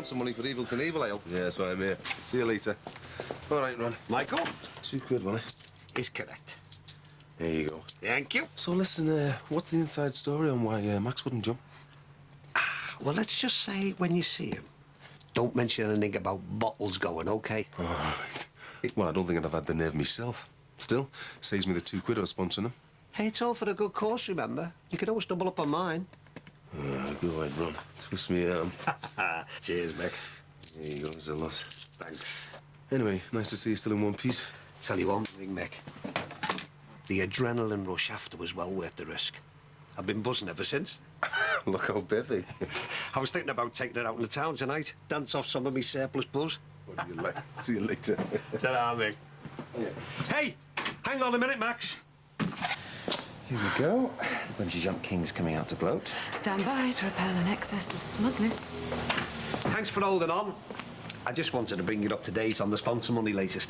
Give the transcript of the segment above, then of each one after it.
want some money for Evil Knievel ale? Yeah, that's why I'm here. See you later. All right, Ron. Michael? £2, wasn't it? Is correct. There you go. Thank you. So, listen, what's the inside story on why Max wouldn't jump? Well, let's just say when you see him, don't mention anything about bottles going, OK? All right. Well, I don't think I'd have had the nerve myself. Still, saves me the £2 I was sponsoring him. Hey, it's all for a good cause, remember? You could always double up on mine. Go ahead, Ron. Twist me arm. Cheers, Mick. There you go, there's a lot. Thanks. Anyway, nice to see you still in one piece. Tell you one thing, Mick. The adrenaline rush after was well worth the risk. I've been buzzing ever since. Look how bevy. I was thinking about taking it out in the town tonight. Dance off some of me surplus buzz. What do you like? See you later. Ta-ra, Mick. Yeah. Hey, hang on a minute, Max. Here we go. The bungee jump king's coming out to gloat. Stand by to repel an excess of smugness. Thanks for holding on. I just wanted to bring you up to date on the sponsor money latest.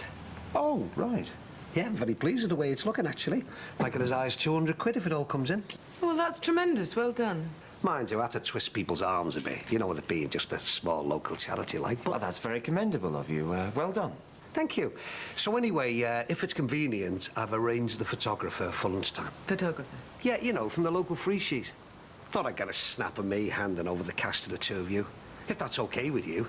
Oh, right. Yeah, I'm very pleased with the way it's looking, actually. Like it as high as 200 quid if it all comes in. Well, that's tremendous. Well done. Mind you, I had to twist people's arms a bit. You know, with it being just a small local charity like, but... Well, that's very commendable of you. Well done. Thank you. So anyway, if it's convenient, I've arranged the photographer for lunchtime. Photographer. Yeah, you know, from the local free sheet. Thought I'd get a snap of me handing over the cash to the two of you. If that's okay with you.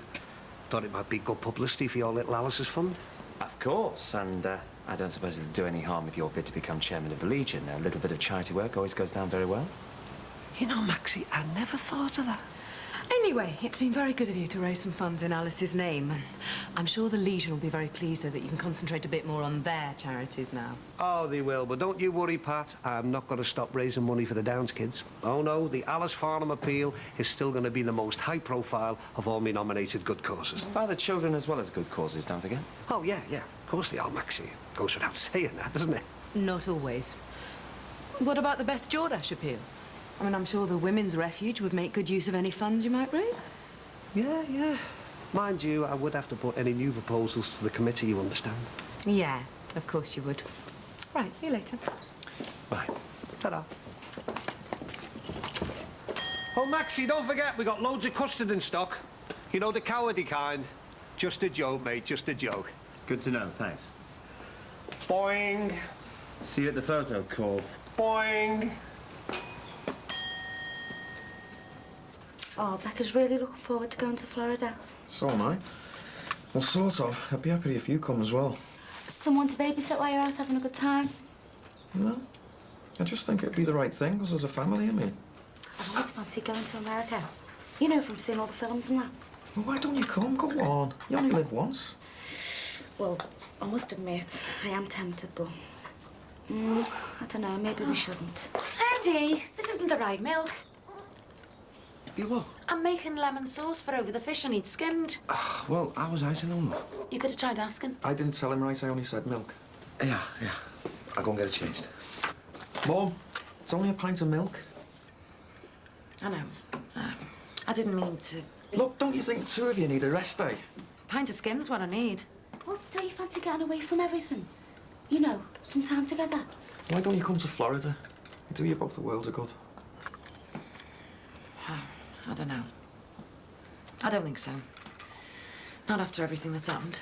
Thought it might be good publicity for your little Alice's fund. Of course, and I don't suppose it'll do any harm with your bid to become chairman of the Legion. A little bit of charity work always goes down very well. You know, Maxie, I never thought of that. Anyway, it's been very good of you to raise some funds in Alice's name. And I'm sure the Legion will be very pleased so that you can concentrate a bit more on their charities now. Oh, they will, but don't you worry, Pat. I'm not going to stop raising money for the Downs kids. Oh, no, the Alice Farnham appeal is still going to be the most high-profile of all me nominated good causes. By the children as well as good causes, don't forget. Oh, yeah, of course they are, Maxie. Goes without saying that, doesn't it? Not always. What about the Beth Jordash appeal? I mean, I'm sure the Women's Refuge would make good use of any funds you might raise. Yeah. Mind you, I would have to put any new proposals to the committee, you understand? Yeah, of course you would. Right, see you later. Bye. Ta-da. Oh, Maxie, don't forget, we got loads of custard in stock. You know, the cowardly kind. Just a joke, mate, just a joke. Good to know, thanks. Boing. See you at the photo call. Boing. Oh, Becca's really looking forward to going to Florida. So am I. Well, sort of. I'd be happy if you come as well. Someone to babysit while you're out having a good time. No. I just think it'd be the right thing, because as a family, I mean. I've always fancied going to America. You know, from seeing all the films and that. Well, why don't you come? Go on. You only live once. Well, I must admit, I am tempted, but... I don't know, maybe we shouldn't. Andy, this isn't the right milk. You what? I'm making lemon sauce for over the fish I need skimmed. Well, I was icing on love. You could have tried asking. I didn't tell him right, I only said milk. Yeah. I'll go and get it changed. Mom, it's only a pint of milk. I know. I didn't mean to. Look, don't you think the two of you need a rest day? Pint of skim's what I need. Well, don't you fancy getting away from everything? You know, some time together. Why don't you come to Florida? Do you both the world a good? I don't know. I don't think so. Not after everything that's happened.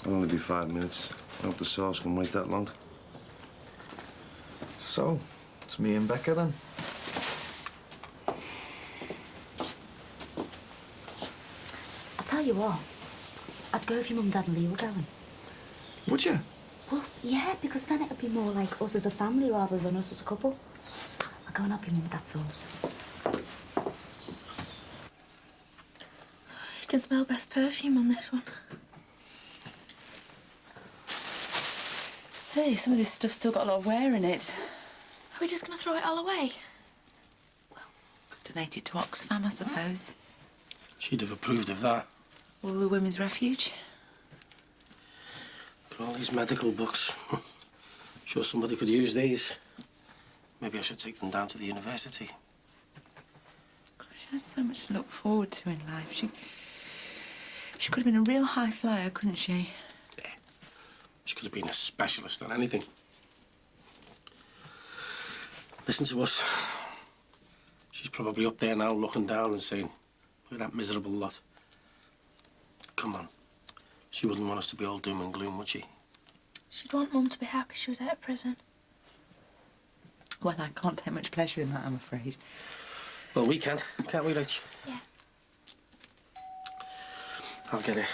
It'll only be 5 minutes. I hope the sauce can wait that long. So, it's me and Becca then. I'll tell you what. I'd go if your mum, dad and Lee were going. Would you? Well, yeah, because then it'd be more like us as a family rather than us as a couple. I'll go and help your mum with that sauce. You can smell best perfume on this one. Hey, some of this stuff's still got a lot of wear in it. Are we just going to throw it all away? Well, donate it to Oxfam, I suppose. She'd have approved of that. Or the Women's Refuge. But all these medical books. Sure somebody could use these. Maybe I should take them down to the university. She has so much to look forward to in life. She could have been a real high flyer, couldn't she? Yeah. She could have been a specialist on anything. Listen to us. She's probably up there now looking down and saying, with that miserable lot. Come on. She wouldn't want us to be all doom and gloom, would she? She'd want Mum to be happy she was out of prison. Well, I can't take much pleasure in that, I'm afraid. Well, we can, can't we, Rach? Yeah. I'll get it.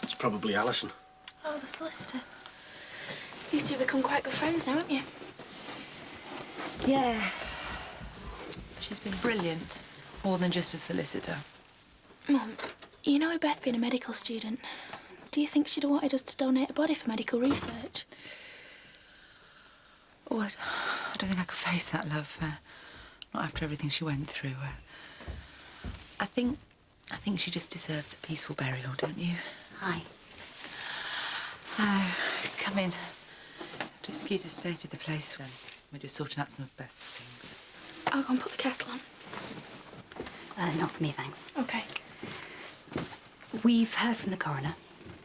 It's probably Alison. Oh, the solicitor. You two become quite good friends now, haven't you? Yeah. She's been brilliant. More than just a solicitor. Mum, you know with Beth being a medical student, do you think she'd have wanted us to donate a body for medical research? Oh, I don't think I could face that, love. Not after everything she went through. I think she just deserves a peaceful burial, don't you? Hi. Come in. To excuse the state of the place when we're just sorting out some of Beth's things. I'll go and put the kettle on. Not for me, thanks. OK. We've heard from the coroner.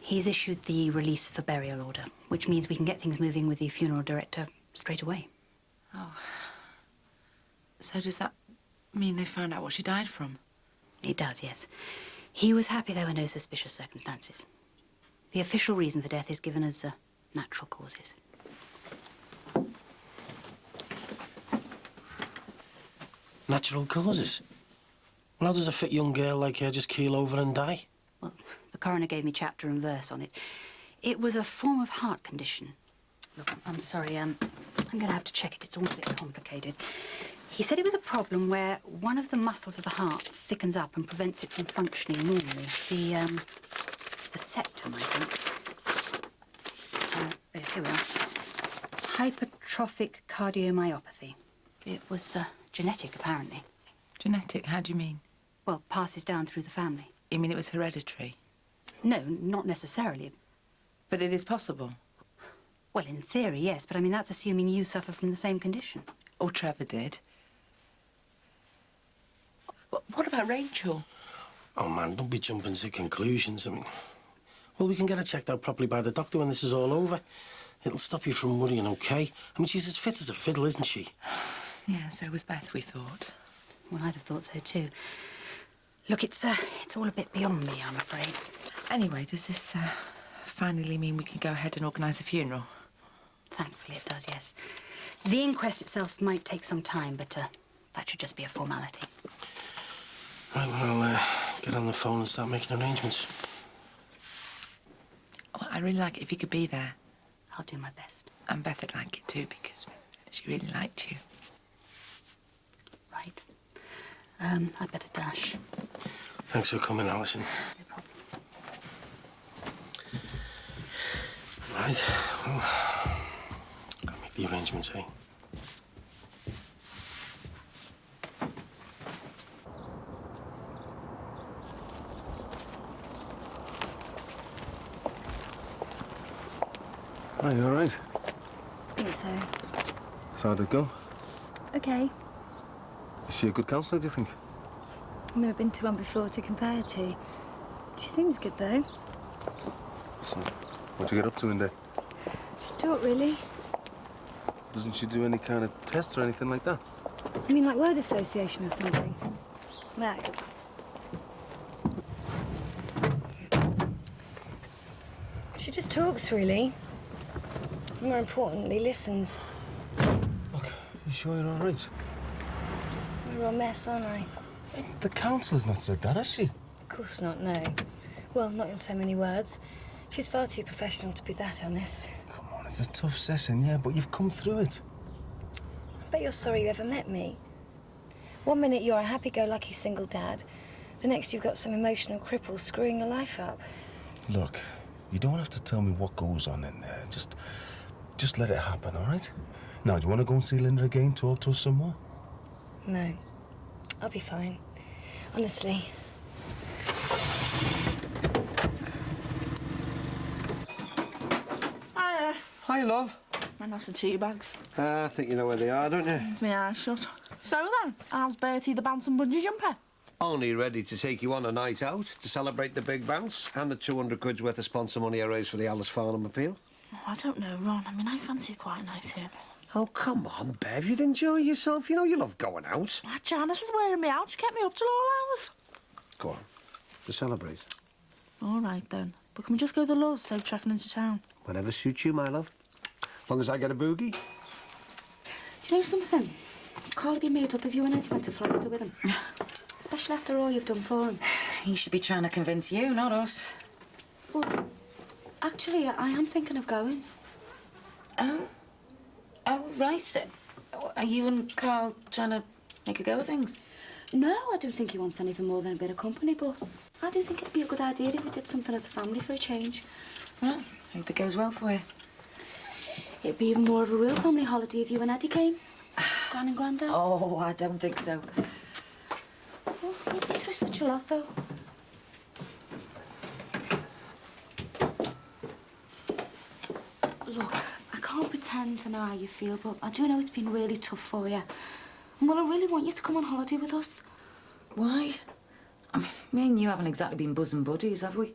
He's issued the release for burial order, which means we can get things moving with the funeral director straight away. Oh. So does that mean they found out what she died from? It does, yes. He was happy there were no suspicious circumstances. The official reason for death is given as natural causes. Natural causes? Well, how does a fit young girl like her just keel over and die? Well, the coroner gave me chapter and verse on it. It was a form of heart condition. Look, I'm sorry, I'm going to have to check it. It's all a bit complicated. He said it was a problem where one of the muscles of the heart thickens up and prevents it from functioning normally. The septum, I think. Yes, here we are. Hypertrophic cardiomyopathy. It was genetic, apparently. Genetic? How do you mean? Well, passes down through the family. You mean it was hereditary? No, not necessarily. But it is possible. Well, in theory, yes, but I mean, that's assuming you suffer from the same condition. Or Trevor did. What about Rachel? Oh, man, don't be jumping to conclusions. I mean, well, we can get her checked out properly by the doctor when this is all over. It'll stop you from worrying, OK? I mean, she's as fit as a fiddle, isn't she? Yeah, so was Beth, we thought. Well, I'd have thought so, too. Look, it's all a bit beyond me, I'm afraid. Anyway, does this finally mean we can go ahead and organise a funeral? Thankfully it does, yes. The inquest itself might take some time, but that should just be a formality. Right, well, I'll get on the phone and start making arrangements. Well, I'd really like it if you could be there. I'll do my best. And Beth would like it too, because she really liked you. Right. I'd better dash. Thanks for coming, Alison. No problem. Right, well, I'll make the arrangements, eh? Are you all right? I think so. So how'd it go? OK. Is she a good counsellor, do you think? I've never been to one before to compare to. She seems good, though. So, what'd you get up to in there? Just talk, really. Doesn't she do any kind of tests or anything like that? You mean like word association or something? No. She just talks, really. More importantly, listens. Look, you sure you're all right? I'm a real mess, aren't I? The counselor's not said that, has she? Of course not, no. Well, not in so many words. She's far too professional to be that honest. Come on, it's a tough session, yeah, but you've come through it. I bet you're sorry you ever met me. One minute you're a happy-go-lucky single dad. The next you've got some emotional cripple screwing your life up. Look, you don't have to tell me what goes on in there. Just let it happen, all right? Now, do you want to go and see Linda again, talk to her some more? No. I'll be fine. Honestly. Hiya. Hi, love. Man, that's the tea bags. I think you know where they are, don't you? My eyes shut. So then, how's Bertie the bouncing bungee jumper? Only ready to take you on a night out to celebrate the big bounce and the 200 quid's worth of sponsor money I raised for the Alice Farnham appeal. Oh, I don't know, Ron. I mean, I fancy quite a night in. Oh, come on, Bev. You'd enjoy yourself. You know you love going out. Janice is wearing me out. She kept me up till all hours. Go on. To celebrate. All right, then. But can we just go to the Loves, so trekking into town? Whatever suits you, my love. As long as I get a boogie. Do you know something? Carl would be made up if you and Eddie went to Florida with him. Especially after all you've done for him. He should be trying to convince you, not us. Well, actually, I am thinking of going. Oh? Oh, right. So, are you and Carl trying to make a go of things? No, I don't think he wants anything more than a bit of company, but I do think it'd be a good idea if we did something as a family for a change. Well, hope it goes well for you. It'd be even more of a real family holiday if you and Eddie came. Gran and Grandad. Oh, I don't think so. Well, you've been through such a lot, though. Look, I can't pretend to know how you feel, but I do know it's been really tough for you. And well, I really want you to come on holiday with us. Why? I mean, me and you haven't exactly been bosom buddies, have we?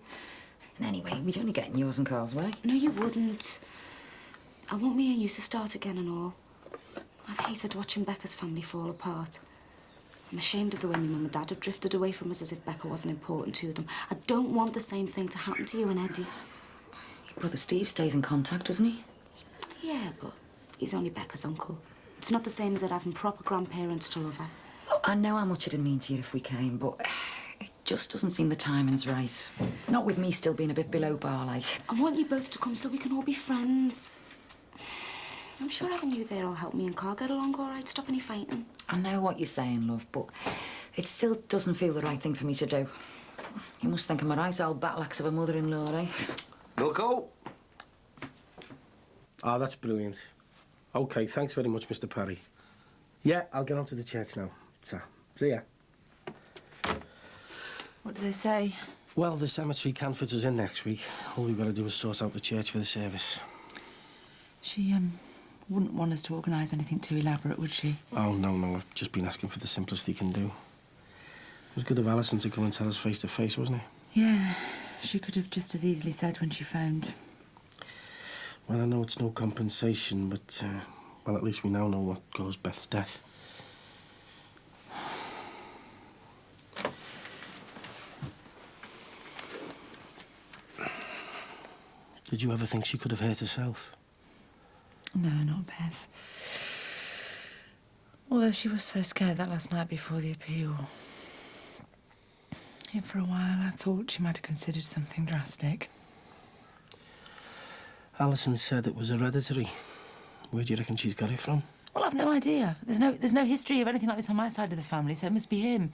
And anyway, we'd only get in yours and Carl's way. No, you wouldn't. I want me and you to start again and all. I've hated watching Becca's family fall apart. I'm ashamed of the way my mum and dad have drifted away from us as if Becca wasn't important to them. I don't want the same thing to happen to you and Eddie. Your brother Steve stays in contact, doesn't he? Yeah, but he's only Becca's uncle. It's not the same as it having proper grandparents to love her. Look, I know how much it'd mean to you if we came, but it just doesn't seem the timing's right. Not with me still being a bit below par, like. I want you both to come so we can all be friends. I'm sure having you there will help me and Carl get along all right, stop any fighting. I know what you're saying, love, but it still doesn't feel the right thing for me to do. You must think I'm a right old battle-axe of a mother-in-law, eh? Milko? Ah, that's brilliant. OK, thanks very much, Mr. Parry. Yeah, I'll get on to the church now. See ya. What do they say? Well, the cemetery can't fit us in next week. All we've got to do is sort out the church for the service. She, wouldn't want us to organise anything too elaborate, would she? Oh, no. I've just been asking for the simplest he can do. It was good of Alison to come and tell us face to face, wasn't it? Yeah, she could have just as easily said when she phoned. Well, I know it's no compensation, but, well, at least we now know what caused Beth's death. Did you ever think she could have hurt herself? No, not Beth. Although she was so scared that last night before the appeal. Yeah, for a while I thought she might have considered something drastic. Alison said it was hereditary. Where do you reckon she's got it from? Well, I've no idea. There's no history of anything like this on my side of the family, so it must be him.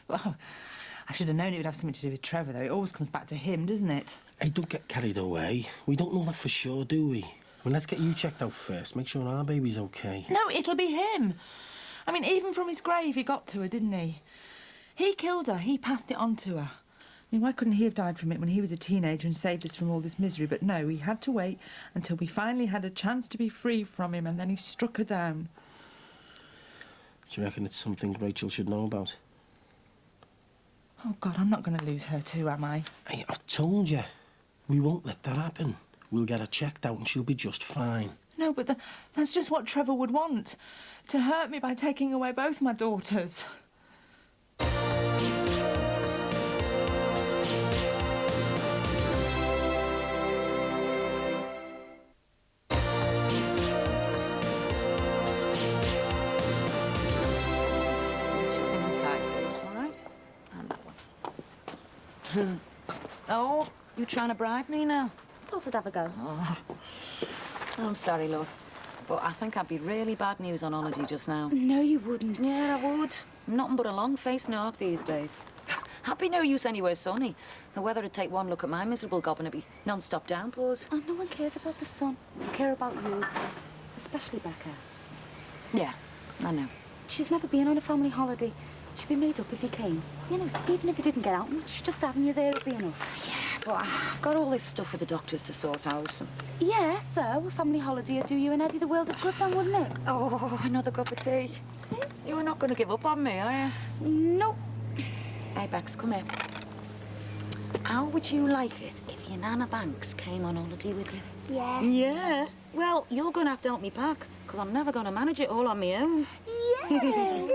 Well, I should have known it would have something to do with Trevor, though. It always comes back to him, doesn't it? Hey, don't get carried away. We don't know that for sure, do we? Well, let's get you checked out first. Make sure our baby's okay. No, it'll be him. I mean, even from his grave, he got to her, didn't he? He killed her. He passed it on to her. I mean, why couldn't he have died from it when he was a teenager and saved us from all this misery? But no, he had to wait until we finally had a chance to be free from him, and then he struck her down. Do you reckon it's something Rachel should know about? Oh, God, I'm not going to lose her too, am I? Hey, I've told you. We won't let that happen. We'll get her checked out and she'll be just fine. No, but that's just what Trevor would want. To hurt me by taking away both my daughters. Oh, you trying to bribe me now? Thought I'd have a go. Oh, I'm sorry, love. But I think I'd be really bad news on holiday just now. No, you wouldn't. Yeah, I would. Nothing but a long-faced narc these days. I'd be no use anywhere sunny. The weather'd take one look at my miserable gob and it'd be non-stop downpours. And no one cares about the sun. They care about you. Especially Becca. Yeah, I know. She's never been on a family holiday. She'd be made up if he came. You know, even if he didn't get out much, just having you there would be enough. Yeah, but I've got all this stuff with the doctors to sort out. So... Yeah, so a family holiday would do you and Eddie the world of good then, wouldn't it? Oh, another cup of tea. You're not going to give up on me, are you? Nope. Hey, Bex, come here. How would you like it if your Nana Banks came on holiday with you? Yeah. Yeah? Well, you're going to have to help me pack, because I'm never going to manage it all on my own. Yeah.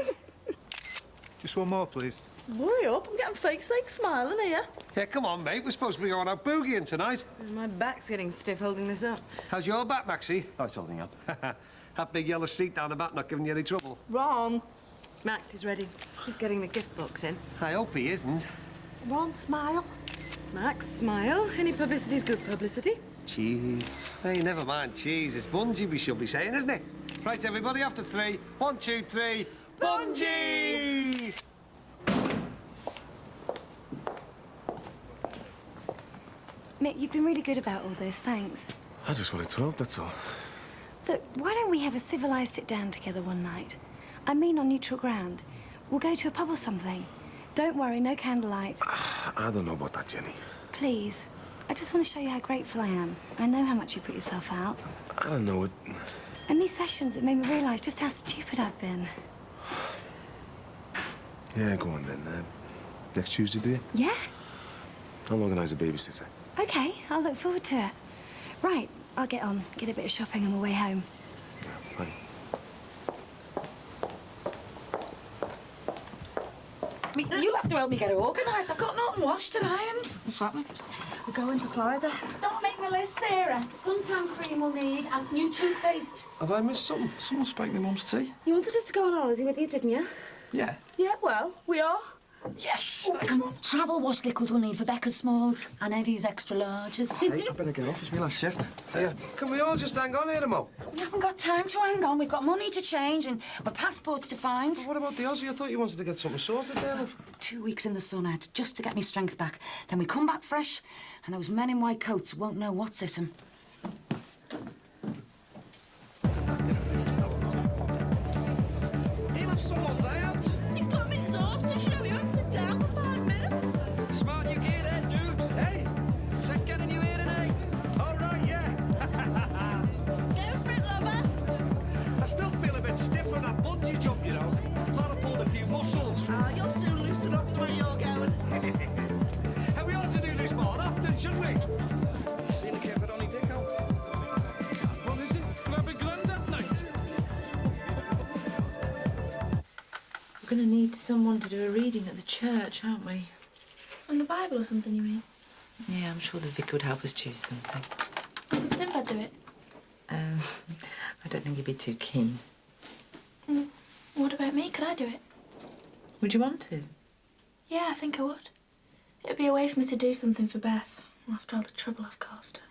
Just one more, please. Hurry up, I'm getting fake sake smiling here. Yeah, come on, mate. We're supposed to be going out boogieing tonight. My back's getting stiff holding this up. How's your back, Maxie? Oh, it's holding up. That big yellow streak down the back not giving you any trouble? Ron. Max is ready. He's getting the gift box in. I hope he isn't. Ron, smile. Max, smile. Any publicity's good publicity. Cheese. Hey, never mind cheese. It's bungee we should be saying, isn't it? Right, everybody, after 3. 1, 2, 3. Bungee! Mick, you've been really good about all this, thanks. I just wanted to help, that's all. Look, why don't we have a civilised sit-down together one night? I mean on neutral ground. We'll go to a pub or something. Don't worry, no candlelight. I don't know about that, Jenny. Please. I just want to show you how grateful I am. I know how much you put yourself out. I don't know it. And these sessions have made me realise just how stupid I've been. Yeah, go on then. Next Tuesday, do you? Yeah? I'll organise a babysitter. OK, I'll look forward to it. Right, I'll get on, get a bit of shopping on my way home. Bye. I mean, you'll have to help me get organised. I've got nothing washed and ironed. What's happening? We're going to Florida. Stop making the list, Sarah. Suntan cream we'll need and new toothpaste. Have I missed something? Someone spiked my mum's tea. You wanted us to go on holiday with you, didn't you? Yeah. Yeah, well, we are. Yes! Travel wash liquid we'll need for Becca's smalls and Eddie's extra larges. Hey, I better get off. It's my last shift. See ya. Can we all just hang on here a mo? We haven't got time to hang on. We've got money to change and our passports to find. What about the Aussie? I thought you wanted to get something sorted there, love. 2 weeks in the sun, Ed, just to get me strength back. Then we come back fresh, and those men in white coats won't know what's hit 'em. He'll have someone's out. He's got me exhausted, you know, he won't sit down for 5 minutes. Smart you get there, dude. Hey, said getting you here tonight. All right, yeah. Go for it, lover. I still feel a bit stiff from that bungee jump, you know. Glad I pulled a few muscles. Ah, you'll soon loosen up the way you're going. And we ought to do this more often, shouldn't we? Seen a kid with only dick out. What is it? Grab a grand at night. We're going to need someone to do a reading at the church, aren't we? From the Bible or something, you mean? Yeah, I'm sure the vicar would help us choose something. Would Sinbad do it? I don't think he'd be too keen. What about me? Could I do it? Would you want to? Yeah, I think I would. It'd be a way for me to do something for Beth after all the trouble I've caused her.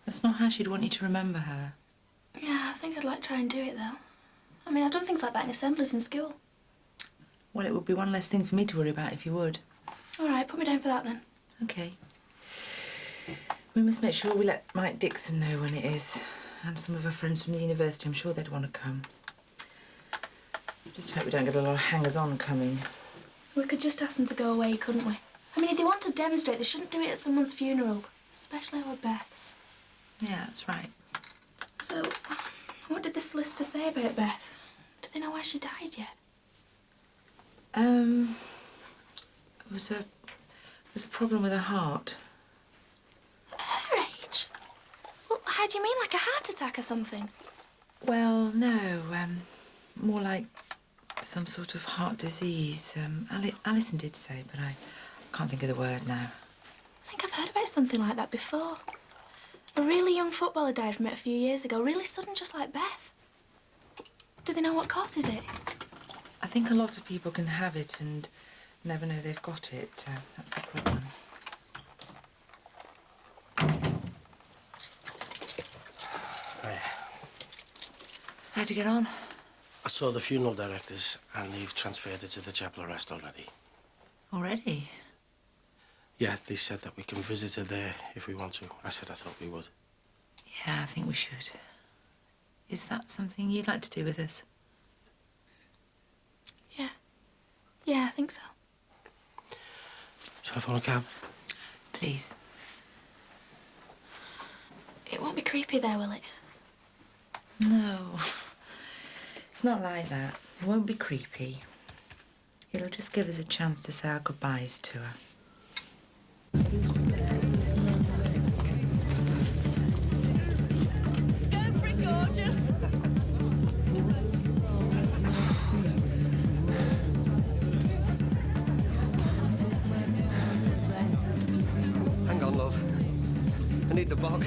That's not how she'd want you to remember her. Yeah, I think I'd like to try and do it, though. I mean, I've done things like that in assemblies in school. Well, it would be one less thing for me to worry about if you would. All right, put me down for that, then. OK. We must make sure we let Mike Dixon know when it is. And some of our friends from the university, I'm sure they'd want to come. Just hope we don't get a lot of hangers-on coming. We could just ask them to go away, couldn't we? I mean, if they want to demonstrate, they shouldn't do it at someone's funeral. Especially our Beth's. Yeah, that's right. So, what did the solicitor say about Beth? Do they know why she died yet? It was a problem with her heart. Her age? Well, how do you mean, like a heart attack or something? Well, no, more like some sort of heart disease. Alison did say, but I can't think of the word now. I think I've heard about something like that before. A really young footballer died from it a few years ago, really sudden, just like Beth. Do they know what causes it? I think a lot of people can have it and never know they've got it. That's the problem. How'd you get on? I saw the funeral directors, and they've transferred it to the chapel arrest already. Already? Yeah, they said that we can visit her there if we want to. I said I thought we would. Yeah, I think we should. Is that something you'd like to do with us? Yeah. Yeah, I think so. Shall I phone a cab? Please. It won't be creepy there, will it? No. It's not like that. It won't be creepy. It'll just give us a chance to say our goodbyes to her. Go for it, gorgeous. need the bog.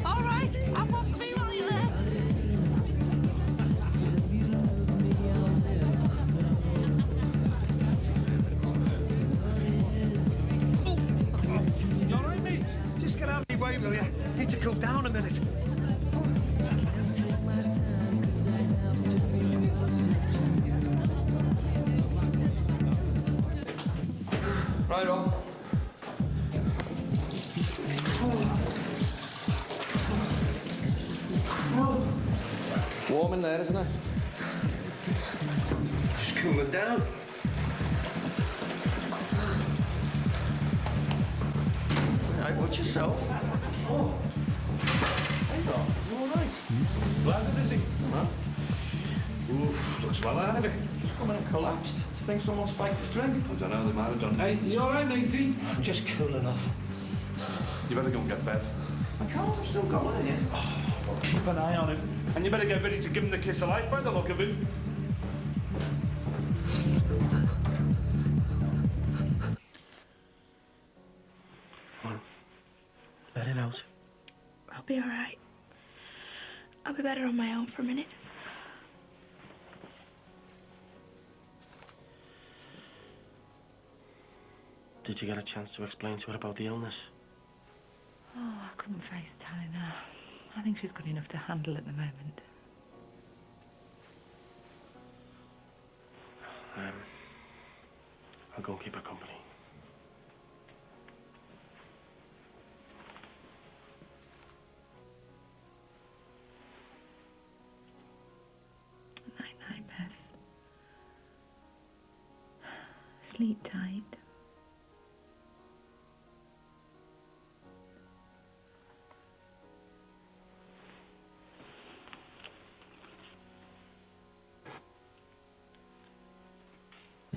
All right, have one for me while you're there. You all right, mate? Just get out of my way, will you? Need to cool down a minute. Right on. Warm in there, isn't it? Just cooling down. Right, watch yourself. Oh. Hey, Doc. You all right? Landed, is he? Huh? Oof, looks well out of it. Just come in and collapsed. Do you think someone spiked his drink? I don't know, they might have done. Hey, you all right, matey? I'm just cooling off. You better go and get Bev. I can't, I'm still going here. Well, keep an eye on him. And you better get ready to give him the kiss of life by the look of him. Let it out. I'll be all right. I'll be better on my own for a minute. Did you get a chance to explain to her about the illness? Oh, I couldn't face telling her. I think she's got enough to handle at the moment. I'll go and keep her company. Night-night, Beth. Sleep tight.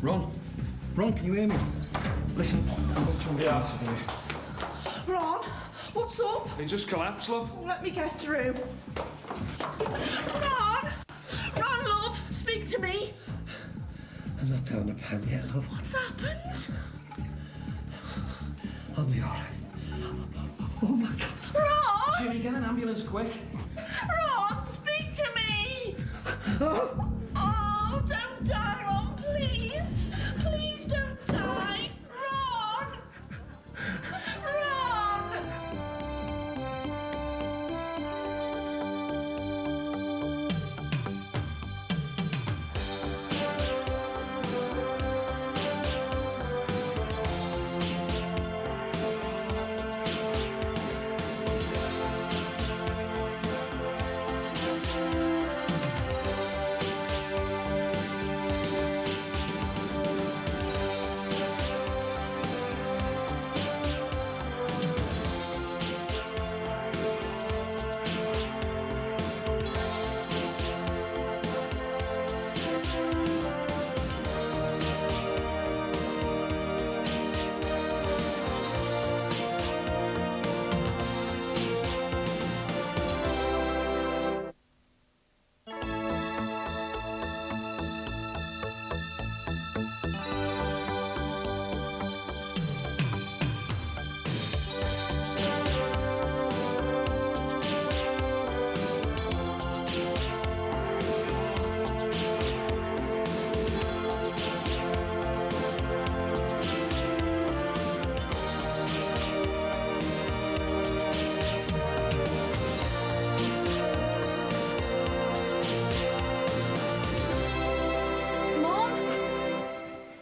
Ron, can you hear me? Listen, I'm going to try and here. Ron, what's up? He just collapsed, love. Let me get through. Ron! Ron, love, speak to me. I'm not down a pen yet, love. What's happened? I'll be all right. Oh, my God. Ron! Jimmy, get an ambulance quick. Ron, speak to me! Oh, don't die, Ron, please. Please don't die. Ron! Ron!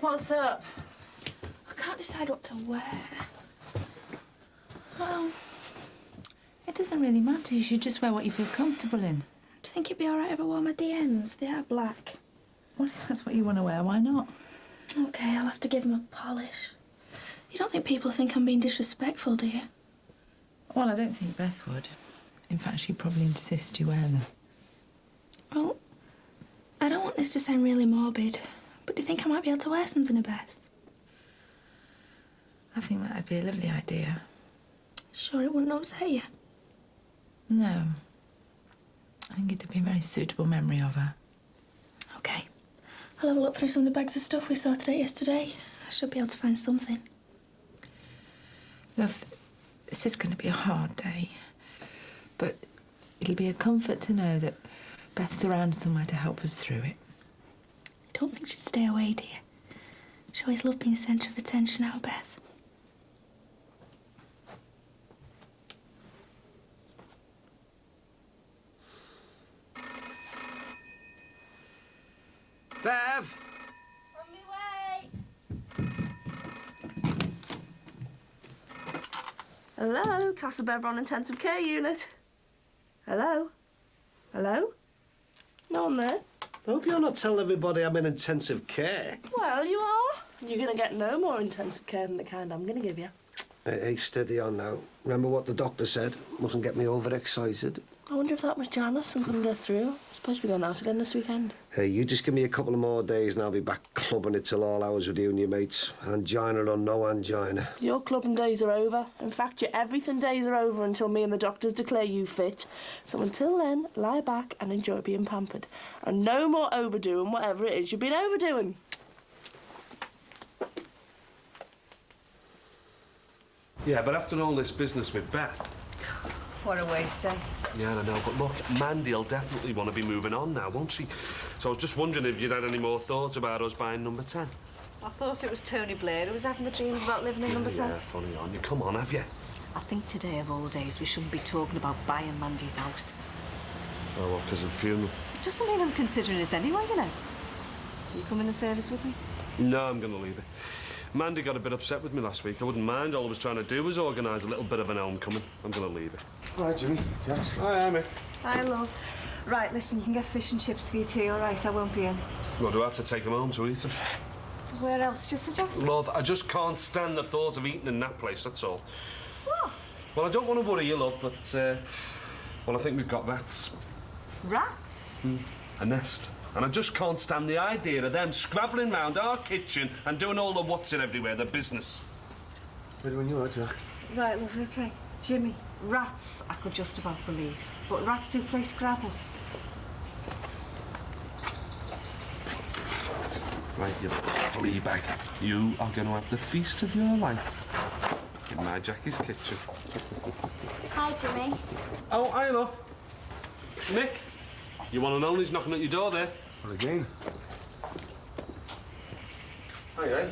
What's up? I can't decide what to wear. Well, it doesn't really matter. You should just wear what you feel comfortable in. Do you think it'd be all right if I wore my DMs? They are black. Well, if that's what you want to wear, why not? Okay, I'll have to give them a polish. You don't think people think I'm being disrespectful, do you? Well, I don't think Beth would. In fact, she'd probably insist you wear them. Well, I don't want this to sound really morbid, but do you think I might be able to wear something of Beth's? I think that'd be a lovely idea. Sure it wouldn't upset you? No. I think it'd be a very suitable memory of her. Okay. I'll have a look through some of the bags of stuff we sorted out yesterday. I should be able to find something. Love, This is going to be a hard day. But it'll be a comfort to know that Beth's around somewhere to help us through it. I don't think she'd stay away, dear. She always loved being the centre of attention, our Beth. Bev! Hello, Castle Beveron Intensive Care Unit. Hello? Hello? No one there? I hope you're not telling everybody I'm in intensive care. Well, you are. You're going to get no more intensive care than the kind I'm going to give you. Hey, steady on now. Remember what the doctor said? Mustn't get me overexcited. I wonder if that was Janice and couldn't get through. Supposed to be going out again this weekend. Hey, you just give me a couple of more days and I'll be back clubbing it till all hours with you and your mates. Angina or no angina. Your clubbing days are over. In fact, your everything days are over until me and the doctors declare you fit. So until then, lie back and enjoy being pampered. And no more overdoing whatever it is you've been overdoing. Yeah, but after all this business with Beth... What a waste, eh? Yeah, I know, but look, Mandy'll definitely want to be moving on now, won't she? So I was just wondering if you'd had any more thoughts about us buying number 10. I thought it was Tony Blair who was having the dreams about living in number 10. Yeah, funny on you. Come on, have you? I think today of all days we shouldn't be talking about buying Mandy's house. Oh, what, because of the funeral? It doesn't mean I'm considering this anyway, you know. You come in the service with me? No, I'm going to leave it. Mandy got a bit upset with me last week. I wouldn't mind. All I was trying to do was organise a little bit of an homecoming. I'm going to leave it. All right, Jimmy. Jax. Hi, Amy. Hi, love. Right, listen, you can get fish and chips for your tea, all right? I won't be in. Well, do I have to take them home to eat them? Where else do you suggest? Love, I just can't stand the thought of eating in that place, that's all. What? Well, I don't want to worry you, love, but, well, I think we've got rats. Rats? A nest. And I just can't stand the idea of them scrabbling round our kitchen and doing all the what's-in everywhere, the business. What are you doing, you all right, Jack? Right, love, OK. Jimmy, rats I could just about believe. But rats who play Scrabble. Right, you flea bag. You are going to have the feast of your life in my Jackie's kitchen. Hi, Jimmy. Oh, hi, love. Nick, your one and only's knocking at your door there. Well, again. Hi.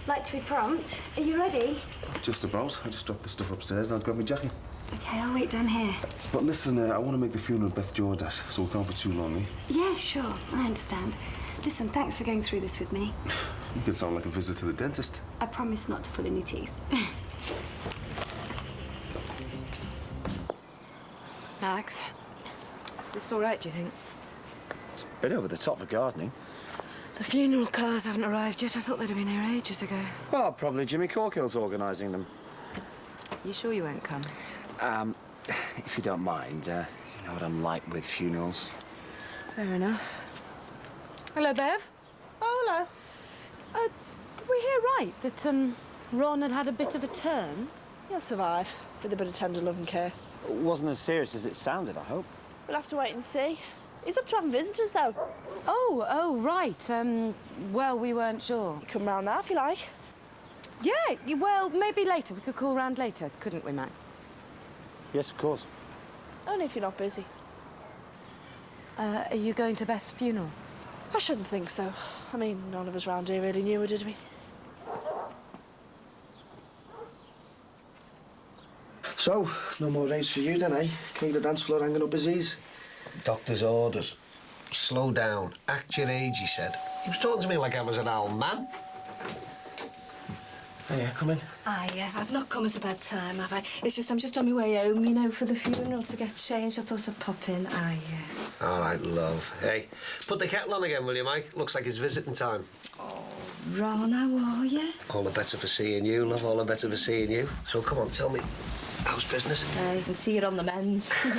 Like to be prompt. Are you ready? Just about. I just dropped the stuff upstairs and I'll grab my Jackie. OK, I'll wait down here. But listen, I want to make the funeral Beth George at, so we can't be too long, eh? Yeah, sure. I understand. Listen, thanks for going through this with me. You could sound like a visit to the dentist. I promise not to pull any teeth. Alex, it's all right, do you think? It's a bit over the top for gardening. The funeral cars haven't arrived yet. I thought they'd have been here ages ago. Well, probably Jimmy Corkill's organising them. You sure you won't come? If you don't mind, you know what I'm like with funerals. Fair enough. Hello, Bev. Oh, hello. Did we hear right that, Ron had a bit of a turn? He'll survive, with a bit of tender love and care. It wasn't as serious as it sounded, I hope. We'll have to wait and see. He's up to having visitors, though. Oh, right. Well, we weren't sure. You come round now, if you like. Yeah, well, maybe later. We could call round later, couldn't we, Max? Yes, of course. Only if you're not busy. Are you going to Beth's funeral? I shouldn't think so. I mean, none of us round here really knew her, did we? So, no more race for you then, eh? Clean the dance floor hanging up his ears. Doctor's orders. Slow down. Act your age, he said. He was talking to me like I was an old man. Hiya, come in. I've not come as a bad time, have I? It's just I'm just on my way home, you know, for the funeral to get changed. I thought I'd pop in. All right, love. Hey, put the kettle on again, will you, Mike? Looks like it's visiting time. Oh, Ron, how are you? All the better for seeing you, love. All the better for seeing you. So come on, tell me, how's business? I can see you're on the mends. Hiya.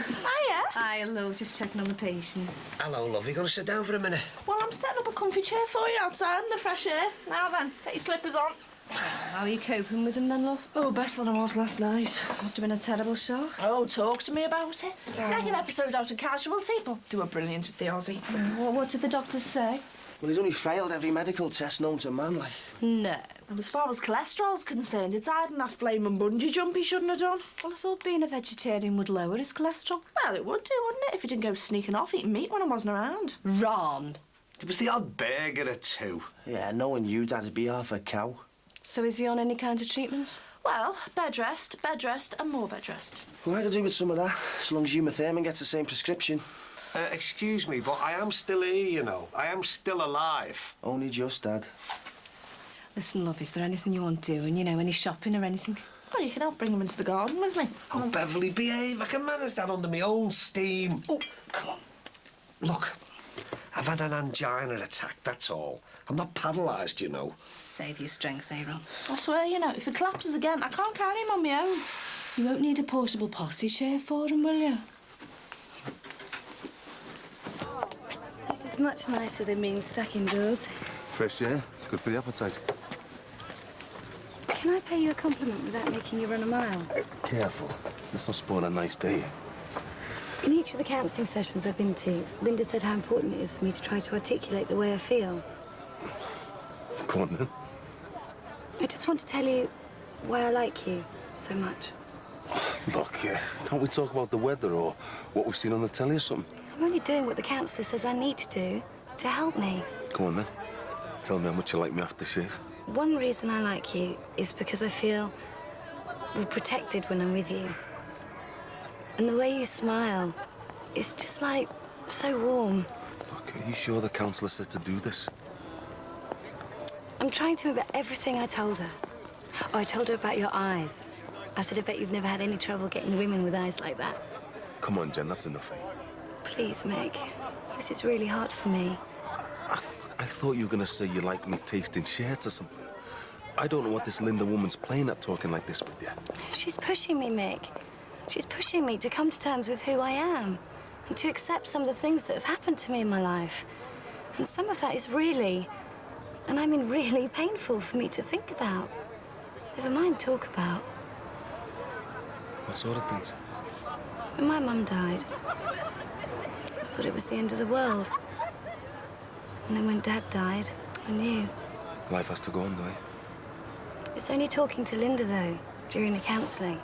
Hi, love. Just checking on the patients. Hello, love. You gonna sit down for a minute? Well, I'm setting up a comfy chair for you outside in the fresh air. Now then, get your slippers on. How are you coping with them then, love? Oh, best than I was last night. Must have been a terrible shock. Oh, talk to me about it. Like an episode out of Casualty, but do a brilliant at the Aussie. What did the doctors say? Well, he's only failed every medical test known to man, like. No. And as far as cholesterol's concerned, it's hiding that flaming bungee jump he shouldn't have done. Well, I thought being a vegetarian would lower his cholesterol. Well, it would do, wouldn't it, if he didn't go sneaking off eating meat when I wasn't around. Ron! There was the odd burger or two. Yeah, knowing you, Dad'd be half a cow. So is he on any kind of treatment? Well, bed rest, and more bed rest. Well, I could do with some of that, as long as Uma Thurman gets the same prescription. Excuse me, but I am still here, you know. I am still alive. Only just, Dad. Listen, love, is there anything you want doing? You know, any shopping or anything? Well, you can help bring him into the garden with me. Oh, Beverly, behave. I can manage that under my own steam. Oh, come on. Look, I've had an angina attack, that's all. I'm not paralysed, you know. Save your strength, Aaron. I swear, you know, if he collapses again, I can't carry him on my own. You won't need a portable posse chair for him, will you? This is much nicer than being stuck indoors. Fresh air. It's good for the appetite. Can I pay you a compliment without making you run a mile? Careful. Let's not spoil a nice day. In each of the counselling sessions I've been to, Linda said how important it is for me to try to articulate the way I feel. Go on, then. I just want to tell you why I like you so much. Look, can't we talk about the weather or what we've seen on the telly or something? I'm only doing what the counsellor says I need to do to help me. Go on, then. Tell me how much you like me after the shave. One reason I like you is because I feel we're protected when I'm with you. And the way you smile, it's just like so warm. Look, are you sure the counsellor said to do this? I'm trying to remember everything I told her. Oh, I told her about your eyes. I said, I bet you've never had any trouble getting women with eyes like that. Come on, Jen, that's enough, eh? Please, Meg. This is really hard for me. I thought you were going to say you like me tasting shirts or something. I don't know what this Linda woman's playing at talking like this with you. She's pushing me, Meg. She's pushing me to come to terms with who I am and to accept some of the things that have happened to me in my life. And some of that is really, and I mean really, painful for me to think about. Never mind talk about. What sort of things? When my mum died, I thought it was the end of the world. And then when Dad died, I knew. Life has to go on, though, eh? It's only talking to Linda, though, during the counselling.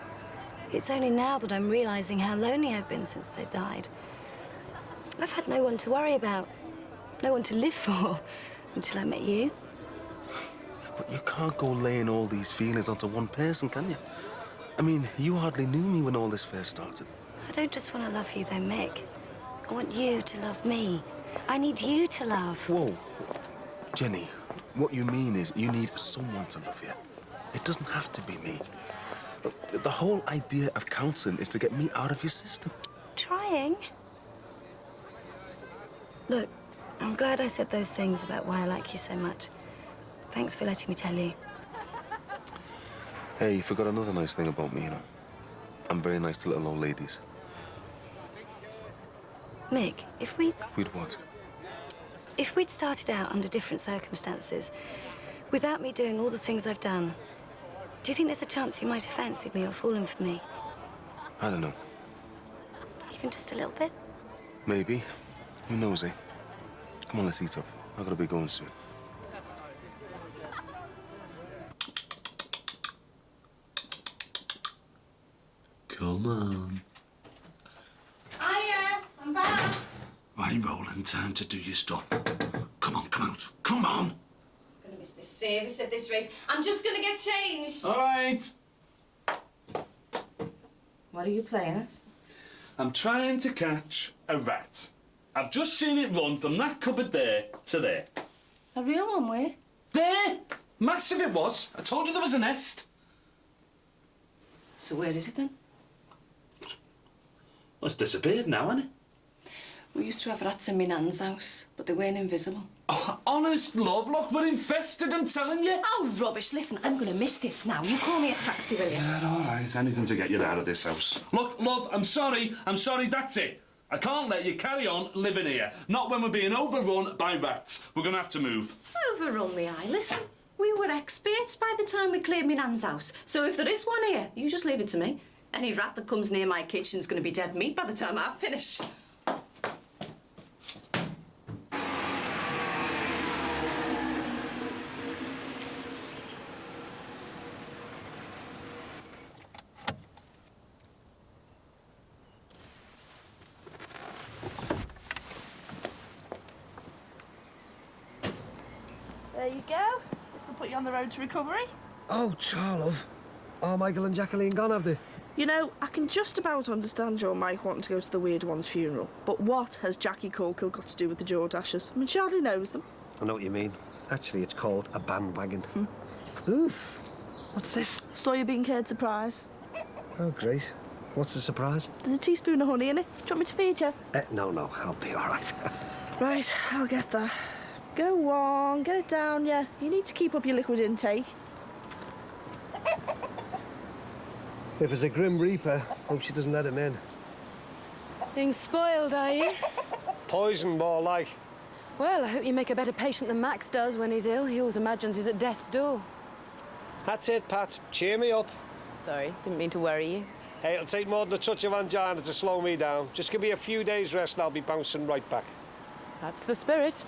It's only now that I'm realising how lonely I've been since they died. I've had no one to worry about, no one to live for, until I met you. But you can't go laying all these feelings onto one person, can you? I mean, you hardly knew me when all this first started. I don't just want to love you, though, Mick. I want you to love me. I need you to love. Whoa. Jenny, what you mean is you need someone to love you. It doesn't have to be me. The whole idea of counselling is to get me out of your system. Trying. Look, I'm glad I said those things about why I like you so much. Thanks for letting me tell you. Hey, you forgot another nice thing about me, you know. I'm very nice to little old ladies. Mick, if we'd what? If we'd started out under different circumstances, without me doing all the things I've done, do you think there's a chance you might have fancied me or fallen for me? I don't know. Even just a little bit? Maybe. Who knows, eh? Come on, let's eat up. I've got to be going soon. Come on. Hiya, I'm back. I'm rolling time to do your stuff. Come on, come out. Come on. I'm gonna miss this service at this race. I'm just gonna get changed. All right. What are you playing at? I'm trying to catch a rat. I've just seen it run from that cupboard there to there. A real one, where? There! Massive it was. I told you there was a nest. So where is it then? Well, it's disappeared now, hasn't it? We used to have rats in my nan's house, but they weren't invisible. Oh, honest love, look, we're infested, I'm telling you. Oh, rubbish. Listen, I'm gonna miss this now. You call me a taxi, will you? Yeah, all right. Anything to get you out of this house. Look, love, I'm sorry, that's it. I can't let you carry on living here. Not when we're being overrun by rats. We're going to have to move. Overrun me, eye. Listen, we were experts by the time we cleared my nan's house. So if there is one here, you just leave it to me. Any rat that comes near my kitchen's going to be dead meat by the time I've finished. There you go. This will put you on the road to recovery. Oh, Charlotte. Oh, Michael and Jacqueline gone, have they? You know, I can just about understand your Mike wanting to go to the weird one's funeral. But what has Jackie Corkill got to do with the Jordashers? I mean, she hardly knows them. I know what you mean. Actually, it's called a bandwagon. Ooh, what's this? Saw you being cared surprise. Oh, great. What's the surprise? There's a teaspoon of honey in it. Do you want me to feed you? No, I'll be all right. Right, I'll get that. Go on, get it down, yeah. You need to keep up your liquid intake. If it's a Grim Reaper, hope she doesn't let him in. Being spoiled, are you? Poison, more like. Well, I hope you make a better patient than Max does when he's ill. He always imagines he's at death's door. That's it, Pat. Cheer me up. Sorry, didn't mean to worry you. Hey, it'll take more than a touch of angina to slow me down. Just give me a few days' rest and I'll be bouncing right back. That's the spirit.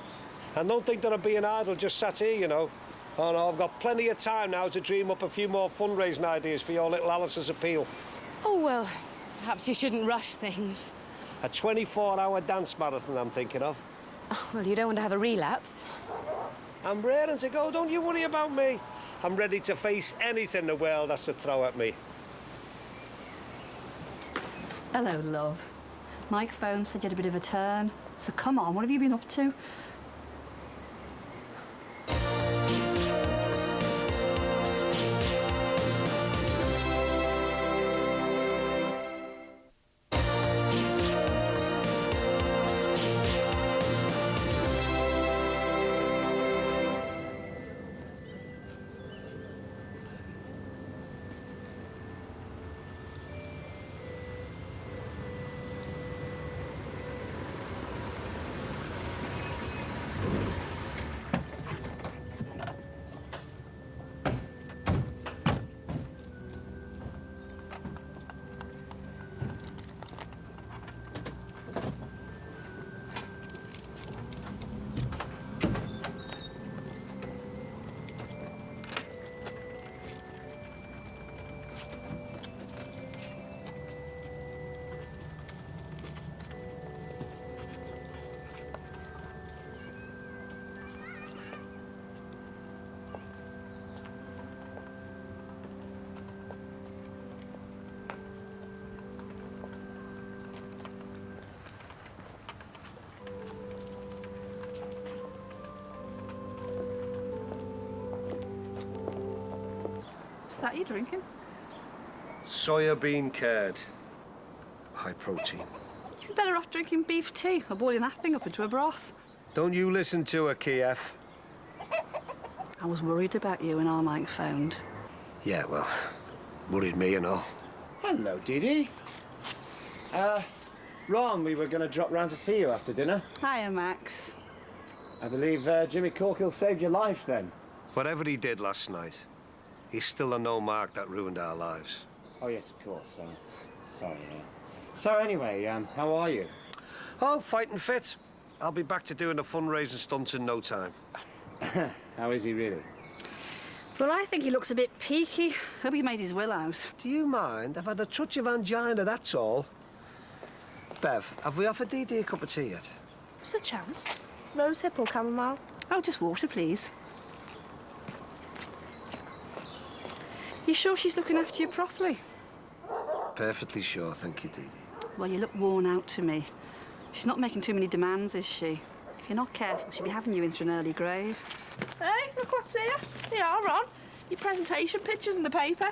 And don't think that I'm being idle, just sat here, you know. Oh, no, I've got plenty of time now to dream up a few more fundraising ideas for your little Alice's appeal. Oh, well, perhaps you shouldn't rush things. A 24-hour dance marathon I'm thinking of. Oh, well, you don't want to have a relapse. I'm raring to go, don't you worry about me. I'm ready to face anything the world has to throw at me. Hello, love. Mike phoned, said you had a bit of a turn. So come on, what have you been up to? What's that you drinking? Soya bean curd. High protein. You'd be better off drinking beef tea or boiling that thing up into a broth. Don't you listen to her, Kiev. I was worried about you when our Mike phoned. Yeah, well, worried me and all. Hello, Dee Dee. Ron, we were going to drop round to see you after dinner. Hiya, Max. I believe Jimmy Corkill saved your life then. Whatever he did last night, he's still a no mark that ruined our lives. Oh, yes, of course. Sorry. So anyway, how are you? Oh, fighting fit. I'll be back to doing the fundraising stunts in no time. How is he really? Well, I think he looks a bit peaky. Hope he made his will out. Do you mind? I've had a touch of angina, that's all. Bev, have we offered Dee Dee a cup of tea yet? What's the chance? Rose hip or chamomile? Oh, just water, please. You sure she's looking after you properly? Perfectly sure, thank you, Dee Dee. Well, you look worn out to me. She's not making too many demands, is she? If you're not careful, she'll be having you into an early grave. Hey, look what's here. Here you are, Ron. Your presentation pictures in the paper.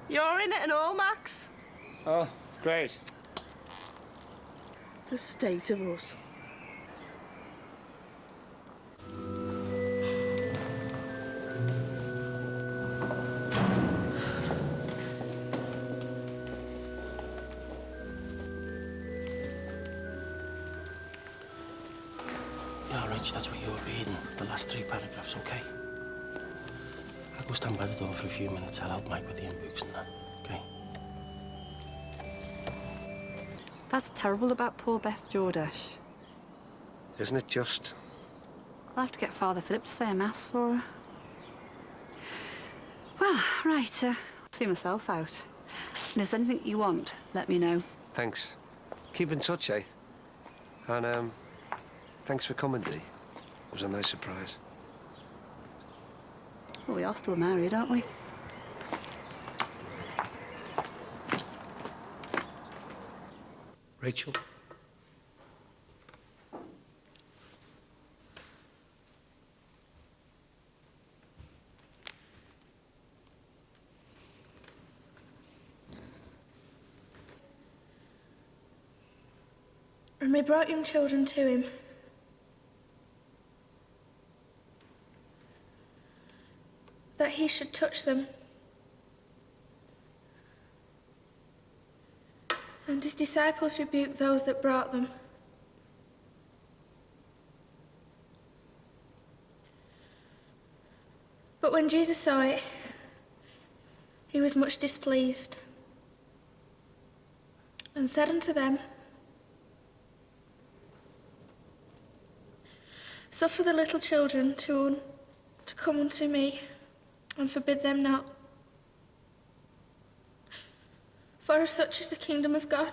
You're in it and all, Max. Oh, great. The state of us. Yeah, Rich, that's what you're reading. The last 3 paragraphs, okay? I'll go stand by the door for a few minutes. I'll help Mike with the inbooks and that, okay? That's terrible about poor Beth Jordash. Isn't it just? I'll have to get Father Philip to say a mass for her. Well, right, I'll see myself out. If there's anything you want, let me know. Thanks. Keep in touch, eh? And, thanks for coming, Dee. It was a nice surprise. Well, we are still married, aren't we? Rachel? And we brought young children to him. That he should touch them. And his disciples rebuked those that brought them. But when Jesus saw it, he was much displeased, and said unto them, Suffer the little children to come unto me, and forbid them not. For of such is the kingdom of God.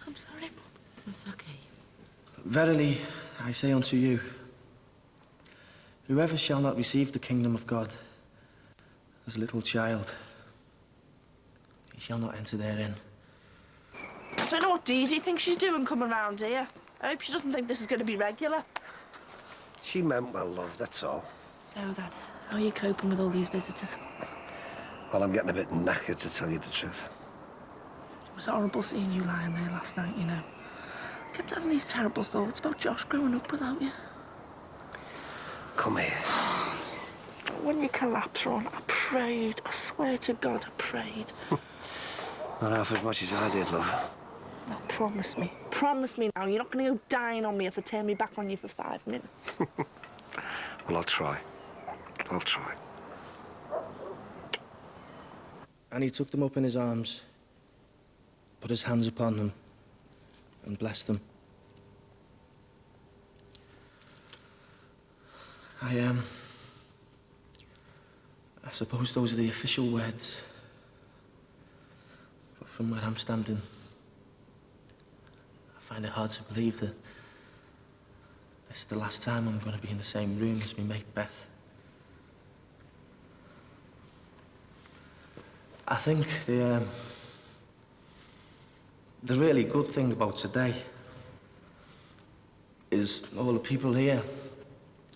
I'm sorry, Mum. It's okay. Verily, I say unto you, whoever shall not receive the kingdom of God as a little child, he shall not enter therein. I don't know what Dee Dee thinks she's doing coming round here. I hope she doesn't think this is going to be regular. She meant well, love, that's all. So then, how are you coping with all these visitors? Well, I'm getting a bit knackered, to tell you the truth. It was horrible seeing you lying there last night, you know. I kept having these terrible thoughts about Josh growing up without you. Come here. When you collapsed, Ron, I prayed. I swear to God, I prayed. Not half as much as I did, love. Now, promise me. Promise me now. You're not going to go dying on me if I turn me back on you for 5 minutes. Well, I'll try. I'll try. And he took them up in his arms, put his hands upon them, and blessed them. I suppose those are the official words. But from where I'm standing, I find it hard to believe that this is the last time I'm going to be in the same room as me mate Beth. I think the really good thing about today is all the people here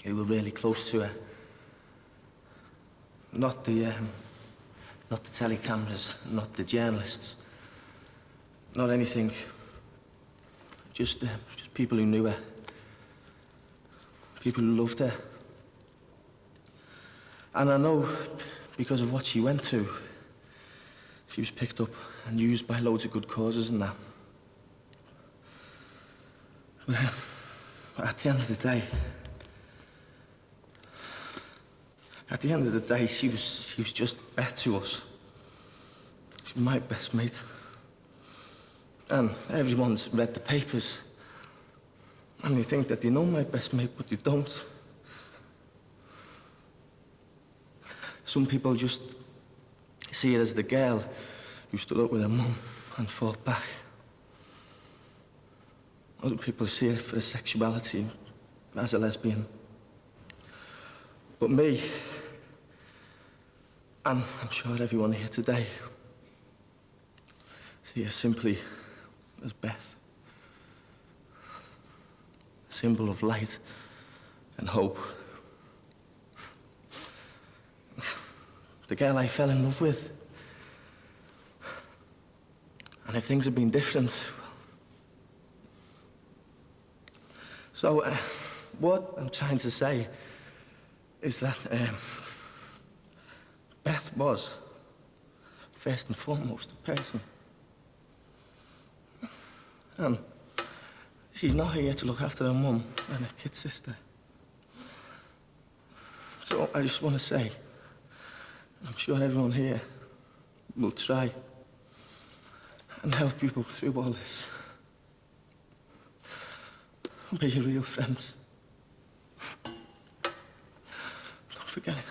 who were really close to her. Not the telecameras, not the journalists, not anything. Just people who knew her. People who loved her. And I know, because of what she went through, she was picked up and used by loads of good causes and that. But at the end of the day, she was just Beth to us. She was my best mate. And everyone's read the papers. And they think that they know my best mate, but they don't. Some people just see it as the girl who stood up with her mum and fought back. Other people see it for her sexuality as a lesbian. But me, and I'm sure everyone here today, see her simply as Beth. A symbol of light and hope. The girl I fell in love with. And if things had been different, so what I'm trying to say is that Beth was, first and foremost, a person. And she's not here to look after her mum and her kid sister. So I just want to say, I'm sure everyone here will try and help people through all this. Be your real friends. Don't forget it.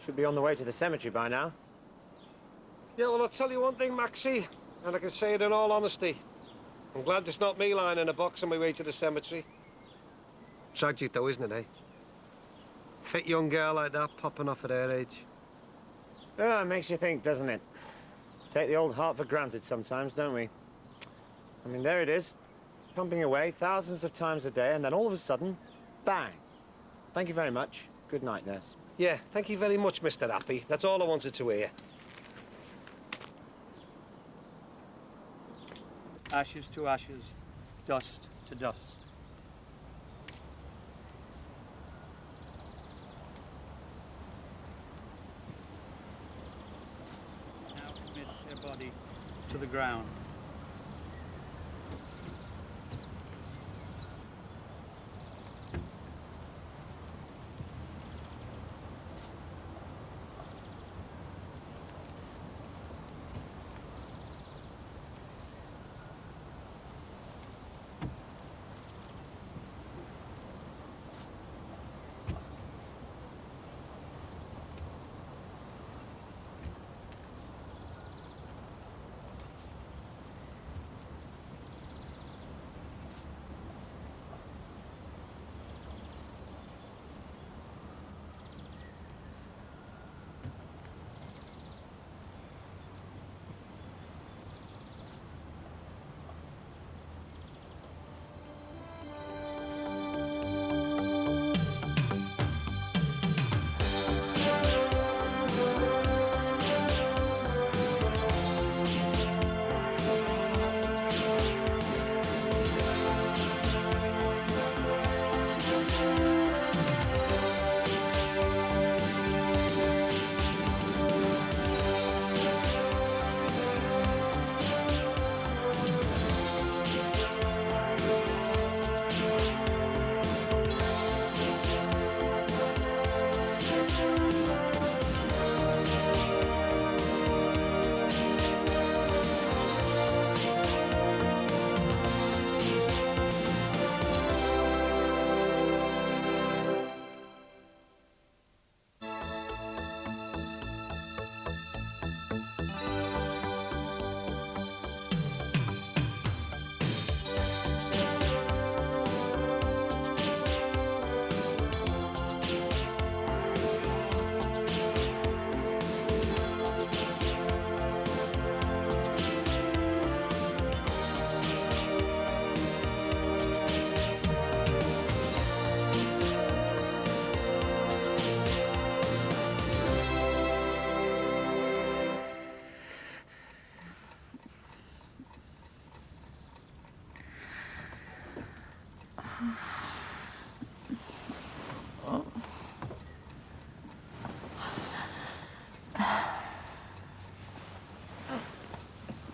Should be on the way to the cemetery by now. Yeah, well, I'll tell you one thing, Maxie, and I can say it in all honesty. I'm glad it's not me lying in a box on my way to the cemetery. Tragic, though, isn't it, eh? Fit young girl like that popping off at her age. Yeah, it makes you think, doesn't it? Take the old heart for granted sometimes, don't we? I mean, there it is, pumping away thousands of times a day, and then all of a sudden, bang. Thank you very much. Good night, nurse. Yeah, thank you very much, Mr. Happy. That's all I wanted to hear. Ashes to ashes, dust to dust. Now commit their body to the ground.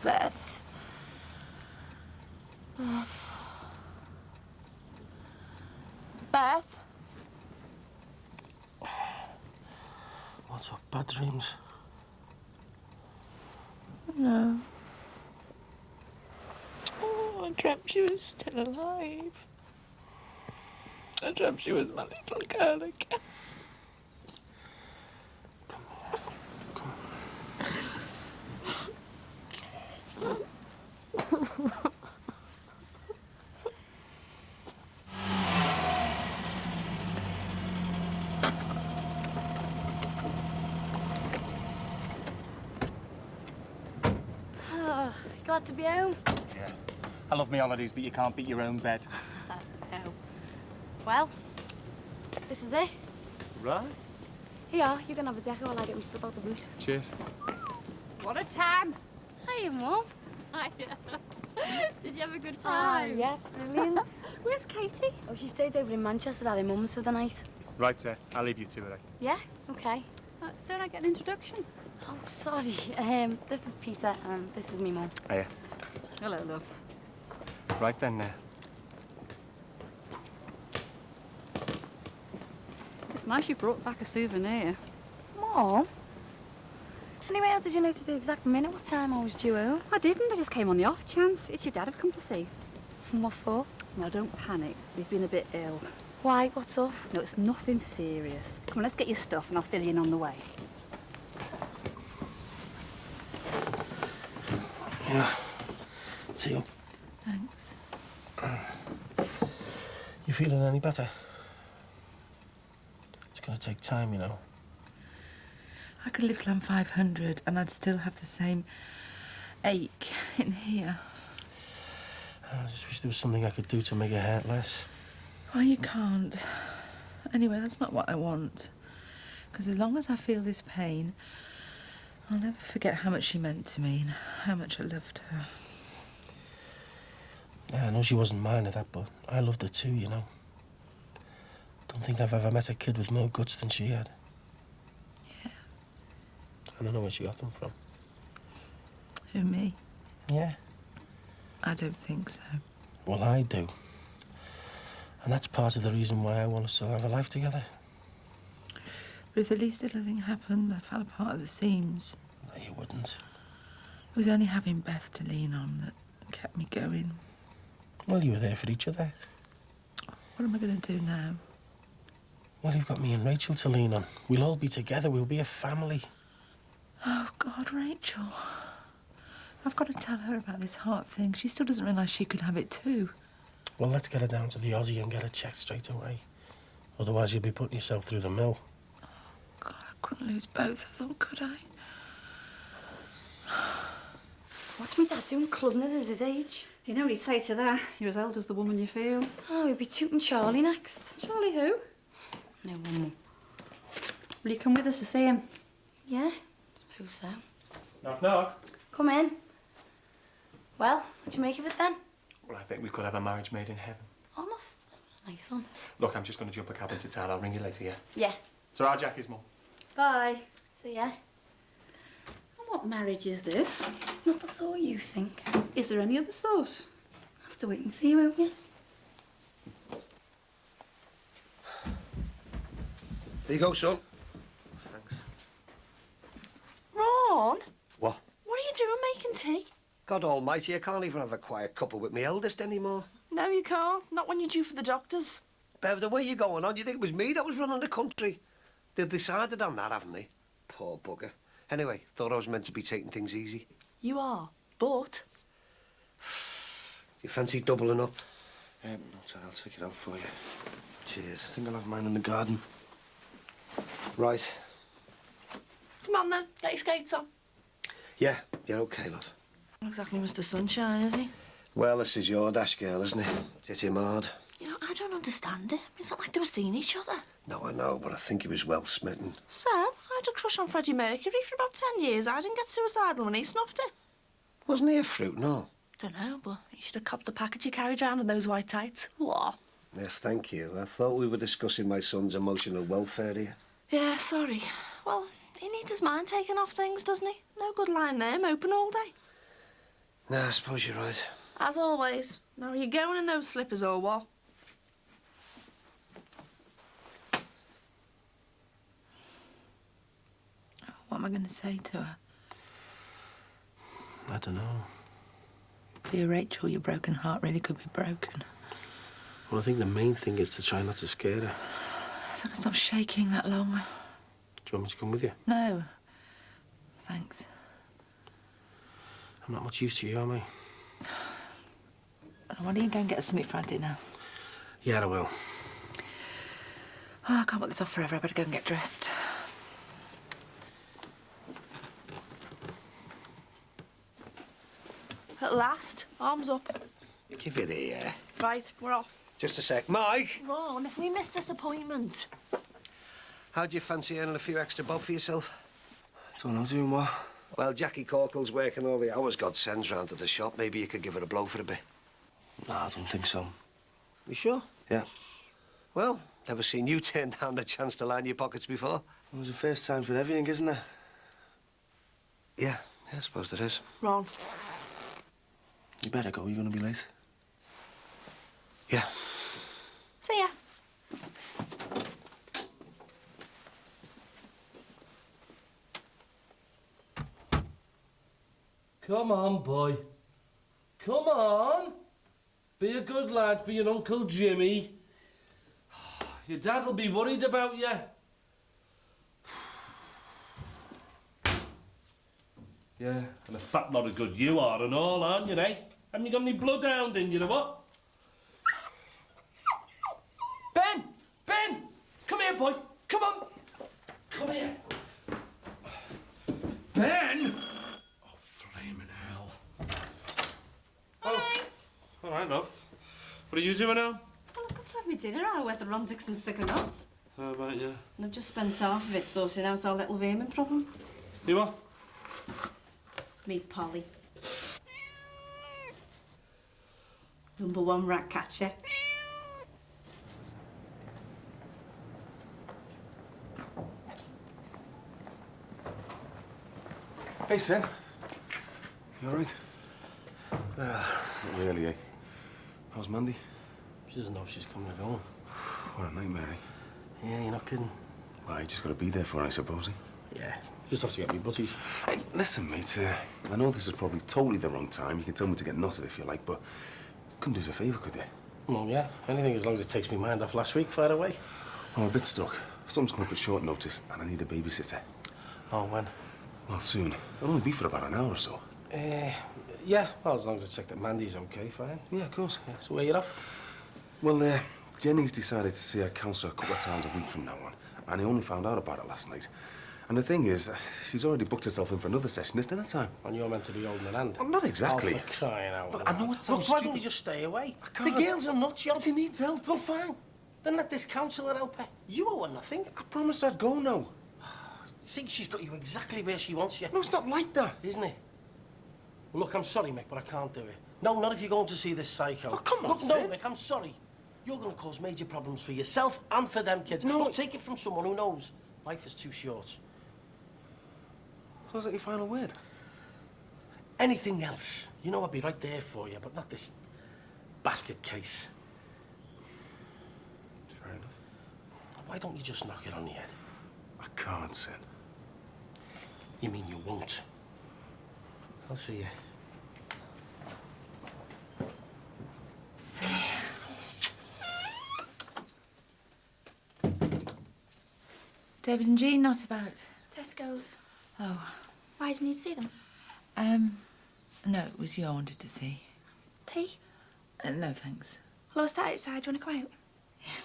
Beth. Beth. Beth. What's up, bad dreams? No. Oh, I dreamt she was still alive. I dreamt she was my little girl again. Oh, glad to be home. Yeah. I love my holidays, but you can't beat your own bed. No. Well, this is it. Right. Here, you can have a deco while I get my stuff out the boot. Cheers. What a time! Hiya, Mum. Hiya. Did you have a good time? Yeah, brilliant. Where's Katie? Oh, she stayed over in Manchester at her mum's for the night. Right, sir. I'll leave you to it. Yeah? Okay. Don't I get an introduction? Oh, sorry. This is Peter, and this is me mum. Hiya. Hello, love. Right then, It's nice you brought back a souvenir. Mom? Anyway, how did you know to the exact minute what time I was due home? I didn't. I just came on the off chance. It's your dad I've come to see. What for? Now, don't panic. He's been a bit ill. Why? What's up? No, it's nothing serious. Come on, let's get your stuff and I'll fill you in on the way. Yeah. See you. Thanks. You feeling any better? It's gonna take time, you know. I could live till I'm 500 and I'd still have the same ache in here. I just wish there was something I could do to make it hurt less. Well, you can't. Anyway, that's not what I want. Because as long as I feel this pain, I'll never forget how much she meant to me and how much I loved her. Yeah, I know she wasn't mine at that, but I loved her too, you know. Don't think I've ever met a kid with more guts than she had. Yeah. I don't know where she got them from. Who, me? Yeah. I don't think so. Well, I do. And that's part of the reason why I want us to have a life together. But if the least little thing happened, I fell apart at the seams. No, you wouldn't. It was only having Beth to lean on that kept me going. Well, you were there for each other. What am I going to do now? Well, you've got me and Rachel to lean on. We'll all be together. We'll be a family. Oh, God, Rachel. I've got to tell her about this heart thing. She still doesn't realise she could have it too. Well, let's get her down to the Aussie and get her checked straight away. Otherwise, you'll be putting yourself through the mill. God, I couldn't lose both of them, could I? What's my dad doing clubbing at his age? You know what he'd say to that? You're as old as the woman you feel. Oh, he'd be tooting Charlie next. Charlie who? No one. Will you come with us to see him? Yeah, suppose so. Knock, knock. Come in. Well, what do you make of it then? Well, I think we could have a marriage made in heaven. Almost. Nice one. Look, I'm just going to jump a cab into town. I'll ring you later, yeah? Yeah. So our Jackie's mum. Bye. See ya. And what marriage is this? Not the sort you think. Is there any other sort? Have to wait and see, won't you? There you go, son. Ron? What? What are you doing making tea? God almighty, I can't even have a quiet couple with my eldest anymore. No, you can't. Not when you're due for the doctors. Bev, the way you're going on, you think it was me that was running the country? They've decided on that, haven't they? Poor bugger. Anyway, thought I was meant to be taking things easy. You are, but... You fancy doubling up? No, I'll take it out for you. Cheers. I think I'll have mine in the garden. Right. Come on, then. Get your skates on. Yeah, you're okay, love. Not exactly Mr. Sunshine, is he? Well, this is your dash girl, isn't it? Hit him hard. You know, I don't understand it. It's not like they were seeing each other. No, I know, but I think he was well smitten. So, I had a crush on Freddie Mercury for about 10 years. I didn't get suicidal when he snuffed it. Wasn't he a fruit, no? Don't know, but you should have copped the package you carried around in those white tights. What? Yes, thank you. I thought we were discussing my son's emotional welfare here. Yeah, sorry. Well, he needs his mind taken off things, doesn't he? No good lying there, moping all day. No, I suppose you're right. As always. Now, are you going in those slippers or what? What am I going to say to her? I don't know. Dear Rachel, your broken heart really could be broken. Well, I think the main thing is to try not to scare her. If I can stop shaking that long. Do you want me to come with you? No. Thanks. I'm not much use to you, am I? Why don't you go and get us something for our dinner? Yeah, I will. Oh, I can't put this off forever. I better go and get dressed. At last, arms up. Give it here. Right, we're off. Just a sec. Mike! Ron, if we miss this appointment... How do you fancy earning a few extra bob for yourself? Don't know, doing what? Well, Jackie Corkle's working all the hours God sends round to the shop. Maybe you could give her a blow for a bit. No, I don't think so. You sure? Yeah. Well, never seen you turn down the chance to line your pockets before. It was the first time for everything, isn't it? Yeah, I suppose there is. Ron. You better go, you're gonna be late. Yeah. See ya. Come on, boy. Come on. Be a good lad for your Uncle Jimmy. Your dad will be worried about you. Yeah, and a fat lot of good you are and all, aren't you, eh? Haven't you got any bloodhound in you, or what? Ben! Ben! Come here, boy. Come on. Come here. Ben! Oh, flaming hell. Oh, nice. All right, love. What are you doing now? Well, I've got to have my dinner out with the Ron Dixon stick and us. How about you? And I've just spent half of it sorting out our little vermin problem. You what? Meet Polly. #1 rat catcher. Hey, Sam. You all right? Not really, eh? How's Mandy? She doesn't know if she's coming or going. What a nightmare, eh? Yeah, you're not kidding. Well, you just got to be there for her, I suppose, eh? Yeah, just have to get me butties. Hey, listen, mate, I know this is probably totally the wrong time. You can tell me to get knotted if you like, but couldn't do us a favour, could you? Well, yeah, anything as long as it takes me mind off last week, far away. I'm a bit stuck. Something's come up at short notice, and I need a babysitter. Oh, when? Well, soon. It'll only be for about an hour or so. Yeah, well, as long as I check that Mandy's okay, fine. Yeah, of course. Yeah, so where you off? Well, Jenny's decided to see her counsellor a couple of times a week from now on, and I only found out about it last night. And the thing is, she's already booked herself in for another session this dinner time. And you're meant to be holding her hand? Well, not exactly. Oh, for crying out Look, loud. I know it sounds Look, why stupid. don't you just stay away? I can't. The girl's a nut job. She needs help. Well, fine. Then let this counsellor help her. You owe her nothing. I promised I'd go now. See, she's got you exactly where she wants you. No, it's not like that. Isn't it? Well, look, I'm sorry, Mick, but I can't do it. No, not if you're going to see this psycho. Oh, come on, Look, no, Sid. Mick, I'm sorry. You're going to cause major problems for yourself and for them kids. No. Look, take it from someone who knows life is too short. So is that your final word? Anything else, you know I'd be right there for you, but not this basket case. Fair enough. Why don't you just knock it on the head? I can't, Sid. You mean you won't? I'll see you. David and Jean not about. Tesco's. Oh. Why did you need to see them? No, it was you I wanted to see. Tea? No, thanks. Well, I was sat outside. Do you want to go out? Yeah.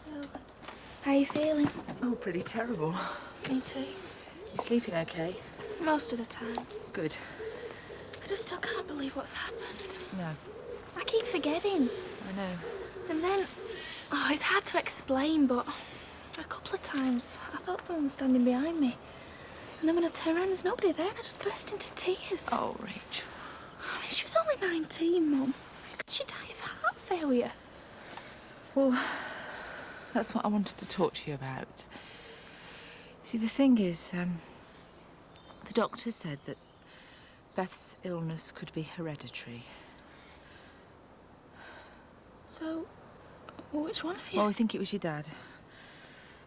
So, how are you feeling? Oh, pretty terrible. Me too. You sleeping okay? Most of the time. Good. I just still can't believe what's happened. No, I keep forgetting. I know. And then, oh, it's hard to explain, but a couple of times I thought someone was standing behind me. And then when I turned around, there's nobody there, and I just burst into tears. Oh, Rachel. I mean, she was only 19, Mum. How could she die of heart failure? Well, that's what I wanted to talk to you about. See, the thing is, the doctor said that Beth's illness could be hereditary. So, which one of you? Well, we think it was your dad.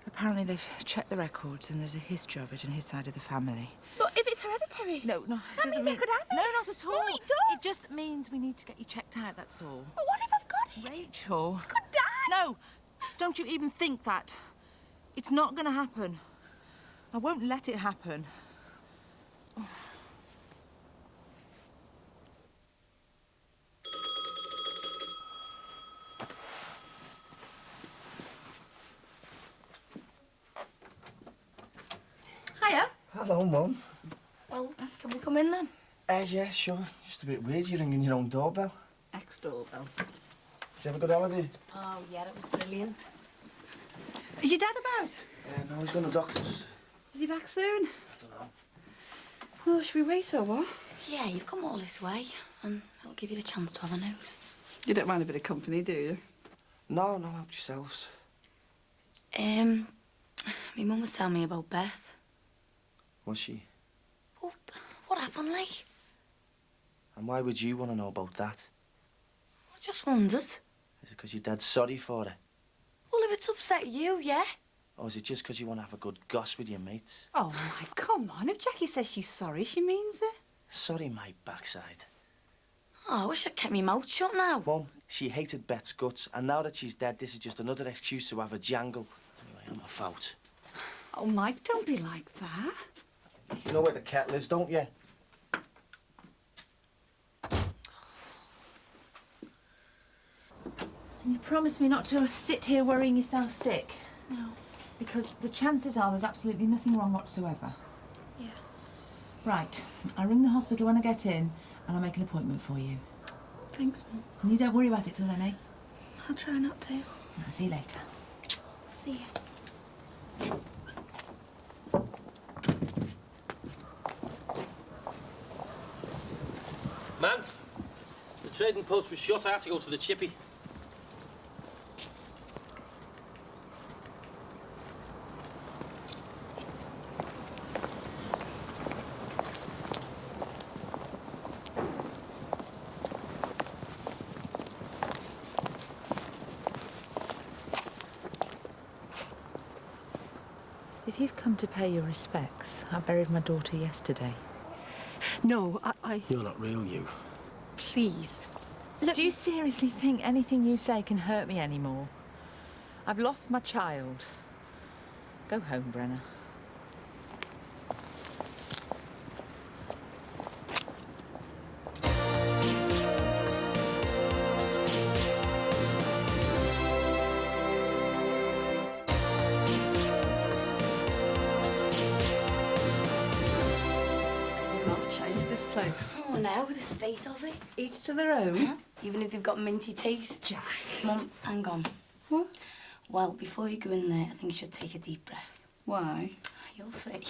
Apparently they've checked the records and there's a history of it in his side of the family. But if it's hereditary... No, that doesn't means mean... I could have it. No, not at all. No, it does. It just means we need to get you checked out, that's all. But what if I've got it? Rachel. I could die. No, don't you even think that. It's not going to happen. I won't let it happen. Hiya. Hello, Mum. Well, can we come in then? Yeah, sure. Just a bit weird you ringing your own doorbell. Ex-doorbell. Did you have a good holiday? Oh, yeah, it was brilliant. Is your dad about? No, he's going to doctors. Is he back soon? I don't know. Well, should we wait or what? Yeah, you've come all this way, and it'll give you the chance to have a nose. You don't mind a bit of company, do you? No, help yourselves. My mum was telling me about Beth. Was she? Well, what happened, like? And why would you want to know about that? I just wondered. Is it because your dad's sorry for her? Well, if it's upset you, yeah. Or is it just because you want to have a good goss with your mates? Oh, my, come on. If Jackie says she's sorry, she means it. Sorry, my backside. Oh, I wish I'd kept my mouth shut now. Mum, she hated Bet's guts, and now that she's dead, this is just another excuse to have a jangle. Anyway, I'm off out. Oh, Mike, don't be like that. You know where the kettle is, don't you? And you promised me not to sit here worrying yourself sick. No. Because the chances are there's absolutely nothing wrong whatsoever. Yeah. Right. I'll ring the hospital when I get in and I'll make an appointment for you. Thanks, Mum. And you don't worry about it till then, eh? I'll try not to. I'll see you later. See you. Man, the trading post was shut. I had to go to the chippy. If you've come to pay your respects, I buried my daughter yesterday. No, I... You're not real, you. Please. Look, do you seriously think anything you say can hurt me anymore? I've lost my child. Go home, Brenna. Place. Oh, no, the state of it. Each to their own? Even if they've got minty taste. Jack. Mum, hang on. What? Well, before you go in there, I think you should take a deep breath. Why? You'll see.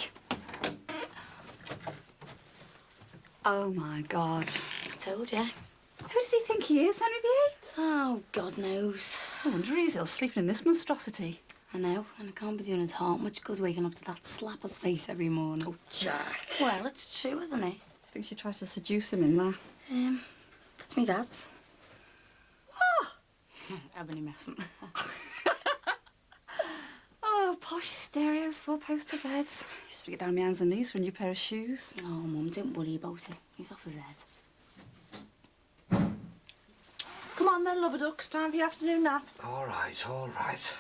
Oh, my God. I told you. Who does he think he is, Henry VIII? Oh, God knows. I wonder he's still sleeping in this monstrosity. I know, and I can't be doing his heart much goes waking up to that slapper's face every morning. Oh, Jack. Well, it's true, isn't it? I think she tries to seduce him in there. That's me dad's. Ah! I've been messing. Oh, posh stereos, four-poster beds. Used to get down my hands and knees for a new pair of shoes. Oh, Mum, don't worry about it. He's off his head. Come on then, lover ducks. Time for your afternoon nap. All right, all right.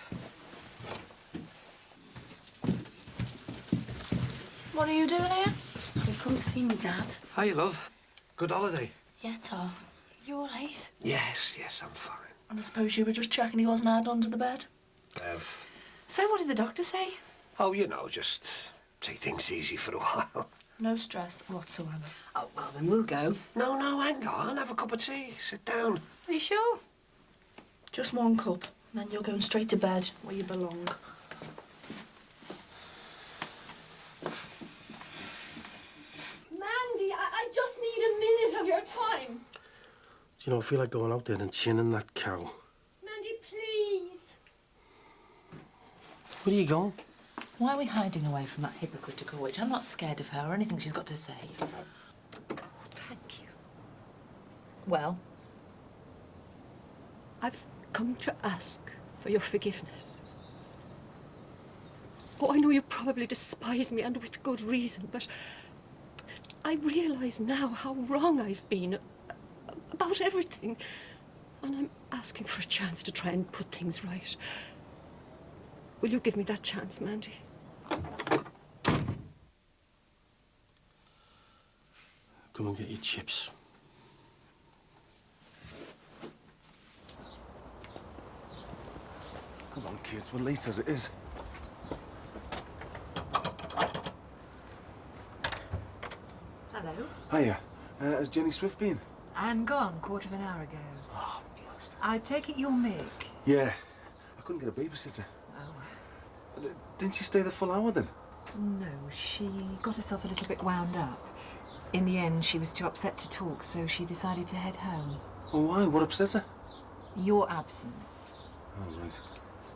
What are you doing here? We've come to see me dad. Hiya, love. Good holiday? Yeah, Tom. You all right? Yes, yes, I'm fine. And I suppose you were just checking he wasn't hiding under the bed? So what did the doctor say? Oh, you know, just take things easy for a while. No stress whatsoever. Oh, well, then we'll go. No, no, hang on. Have a cup of tea. Sit down. Are you sure? Just one cup, and then you're going straight to bed where you belong. Mandy, I just need a minute of your time. Do you know, I feel like going out there and chinning that cow. Mandy, please. Where are you going? Why are we hiding away from that hypocritical witch? I'm not scared of her or anything she's got to say. Thank you. Well? I've come to ask for your forgiveness. Oh, I know you probably despise me, and with good reason, but I realise now how wrong I've been about everything. And I'm asking for a chance to try and put things right. Will you give me that chance, Mandy? Come and get your chips. Come on, kids, we're late as it is. Hello. Hiya. Has Jenny Swift been? Anne gone, quarter of an hour ago. Oh, blast. I take it you're Mick. Yeah. I couldn't get a babysitter. Oh. Didn't she stay the full hour then? No, she got herself a little bit wound up. In the end, she was too upset to talk, so she decided to head home. Oh, why? What upset her? Your absence. Oh, right.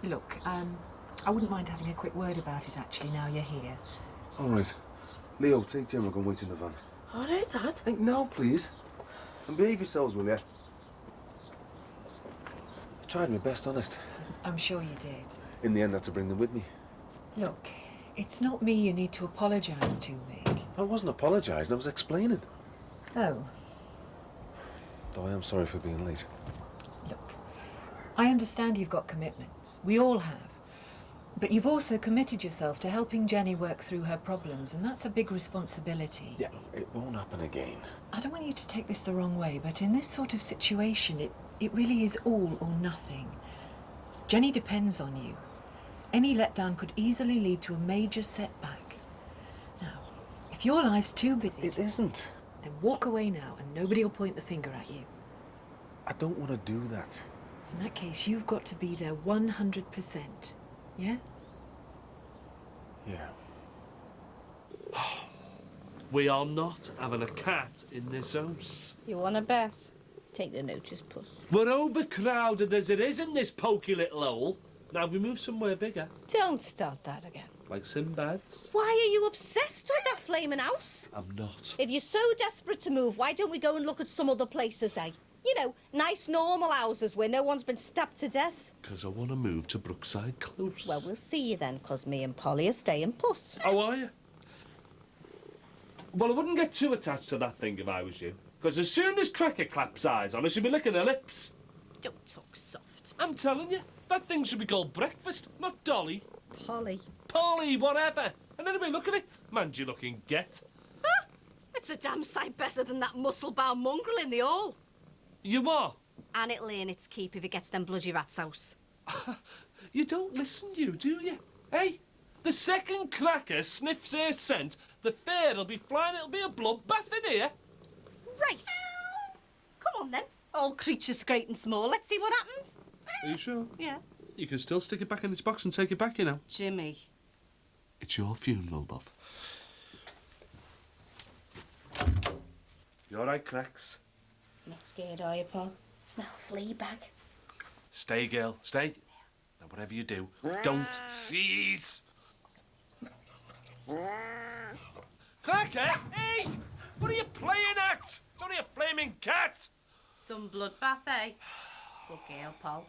Look, I wouldn't mind having a quick word about it, actually, now you're here. All right. Leo, take Gemma and go and wait in the van. All right, Dad. Hey, now, please. And behave yourselves, will you? I tried my best, honest. I'm sure you did. In the end, I had to bring them with me. Look, it's not me you need to apologise to, Mick. I wasn't apologising, I was explaining. Oh, Though I am sorry for being late. look, I understand you've got commitments. We all have. But you've also committed yourself to helping Jenny work through her problems, and that's a big responsibility. Yeah, it won't happen again. I don't want you to take this the wrong way, but in this sort of situation, it really is all or nothing. Jenny depends on you. Any letdown could easily lead to a major setback. Now, if your life's too busy... It isn't. Then walk away now, and nobody will point the finger at you. I don't want to do that. In that case, you've got to be there 100%. Yeah? Yeah. We are not having a cat in this house. You want to bet? Take the notice, puss. We're overcrowded as it is in this poky little hole. Now we move somewhere bigger, Don't start that again. like Sinbad's. Why are you obsessed with that flaming house? I'm not. If you're so desperate to move, why don't we go and look at some other places, eh? You know, nice normal houses where no one's been stabbed to death. Because I want to move to Brookside Close. Well, we'll see you then, 'cause me and Polly are staying puss. How are you? Well, I wouldn't get too attached to that thing if I was you. Because as soon as Cracker claps eyes on her, she'll be licking her lips. Don't talk soft. I'm telling you, that thing should be called breakfast, not Dolly. Polly. Polly, whatever. And anyway, look at it. Mangy looking get. Ah, it's a damn sight better than that muscle-bound mongrel in the hall. You are? And it'll earn its keep if it gets them bloody rats out. You don't listen, you, do you? Hey, the second Cracker sniffs her scent, the fair'll be flying, it'll be a bloodbath in here. Right. Come on, then. All creatures great and small. Let's see what happens. Are you sure? Yeah. You can still stick it back in its box and take it back, you know. Jimmy. It's your funeral, love. You all right, Cracks? Not scared, are you, Paul? Smell flea bag. Stay, girl, stay. Now, whatever you do, don't seize. Cracker, hey! What are you playing at? It's only a flaming cat. Some bloodbath, eh? Good girl, Paul.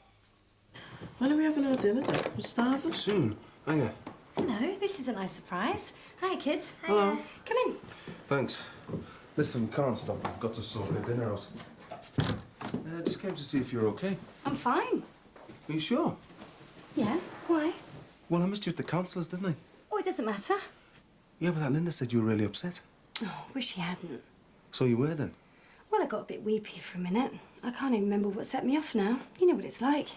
When are we having our dinner then? We're starving. Soon. Hiya. Hello, this is a nice surprise. Hi, kids. Hello. Come in. Thanks. Listen, we can't stop. We've got to sort the dinner out. Just came to see if you're okay. I'm fine. Are you sure? Yeah, why? Well, I missed you at the councillors, didn't I? Oh, it doesn't matter. Yeah, but that Linda said you were really upset. Oh, wish you hadn't. So you were then? Well, I got a bit weepy for a minute. I can't even remember what set me off now. You know what it's like.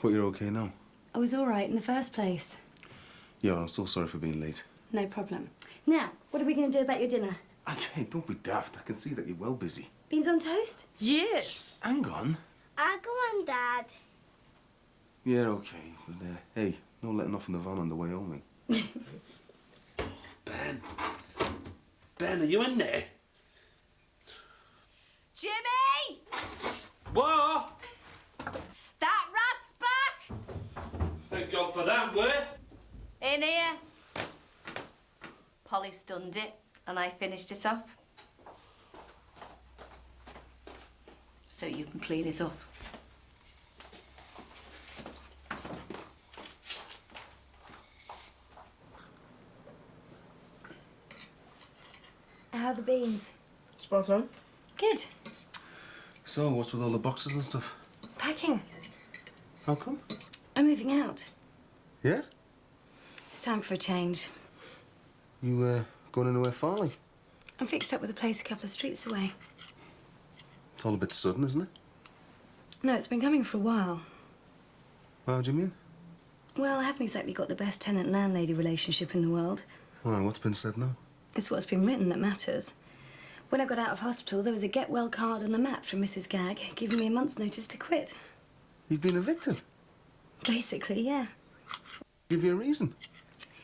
But you're okay now? I was all right in the first place. Yeah, I'm so sorry for being late. No problem. Now, what are we going to do about your dinner? Okay, don't be daft. I can see that you're well busy. Beans on toast? Yes. Hang on. I'll go on, Dad. Yeah, okay. But, hey, no letting off in the van on the way home, eh? Ben. Ben, are you in there? Jimmy! What? That rat's back! Thank God for that, where? In here. Polly stunned it, and I finished it off. So you can clean it up. How are the beans? Spot on. Good. So, what's with all the boxes and stuff? Packing. How come? I'm moving out. Yeah? It's time for a change. You, going anywhere far, like? I'm fixed up with a place a couple of streets away. It's all a bit sudden, isn't it? No, it's been coming for a while. How do you mean? Well, I haven't exactly got the best tenant-landlady relationship in the world. Why, what's been said now? It's what's been written that matters. When I got out of hospital, there was a get-well card on the mat from Mrs. Gagg, giving me a month's notice to quit. You've been evicted? Basically, yeah. Give you a reason?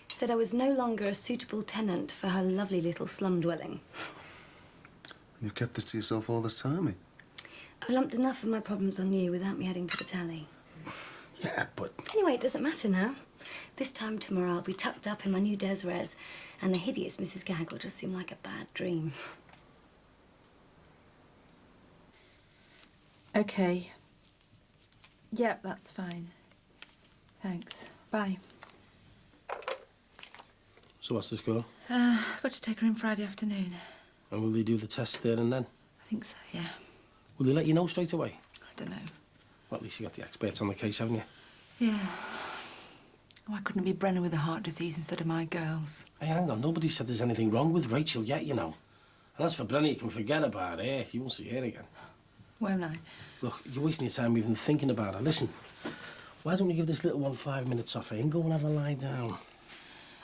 Said I was no longer a suitable tenant for her lovely little slum dwelling. You've kept this to yourself all this time, eh? I've lumped enough of my problems on you without me adding to the tally. Yeah, but... Anyway, it doesn't matter now. This time tomorrow I'll be tucked up in my new Desres, and the hideous Mrs. Gagg will just seem like a bad dream. Okay. Yep, that's fine. Thanks. Bye. So what's the score? Got to take her in Friday afternoon. And will they do the test there and then? I think so, yeah. Will they let you know straight away? I don't know. Well, at least you got the experts on the case, haven't you? Yeah. Why couldn't it be Brenna with a heart disease instead of my girls? Hey, hang on. Nobody said there's anything wrong with Rachel yet, you know. And as for Brenna, you can forget about her. You won't see her again. Won't I? Look, you're wasting your time even thinking about her. Listen, why don't we give this little one 5 minutes off here and go and have a lie down?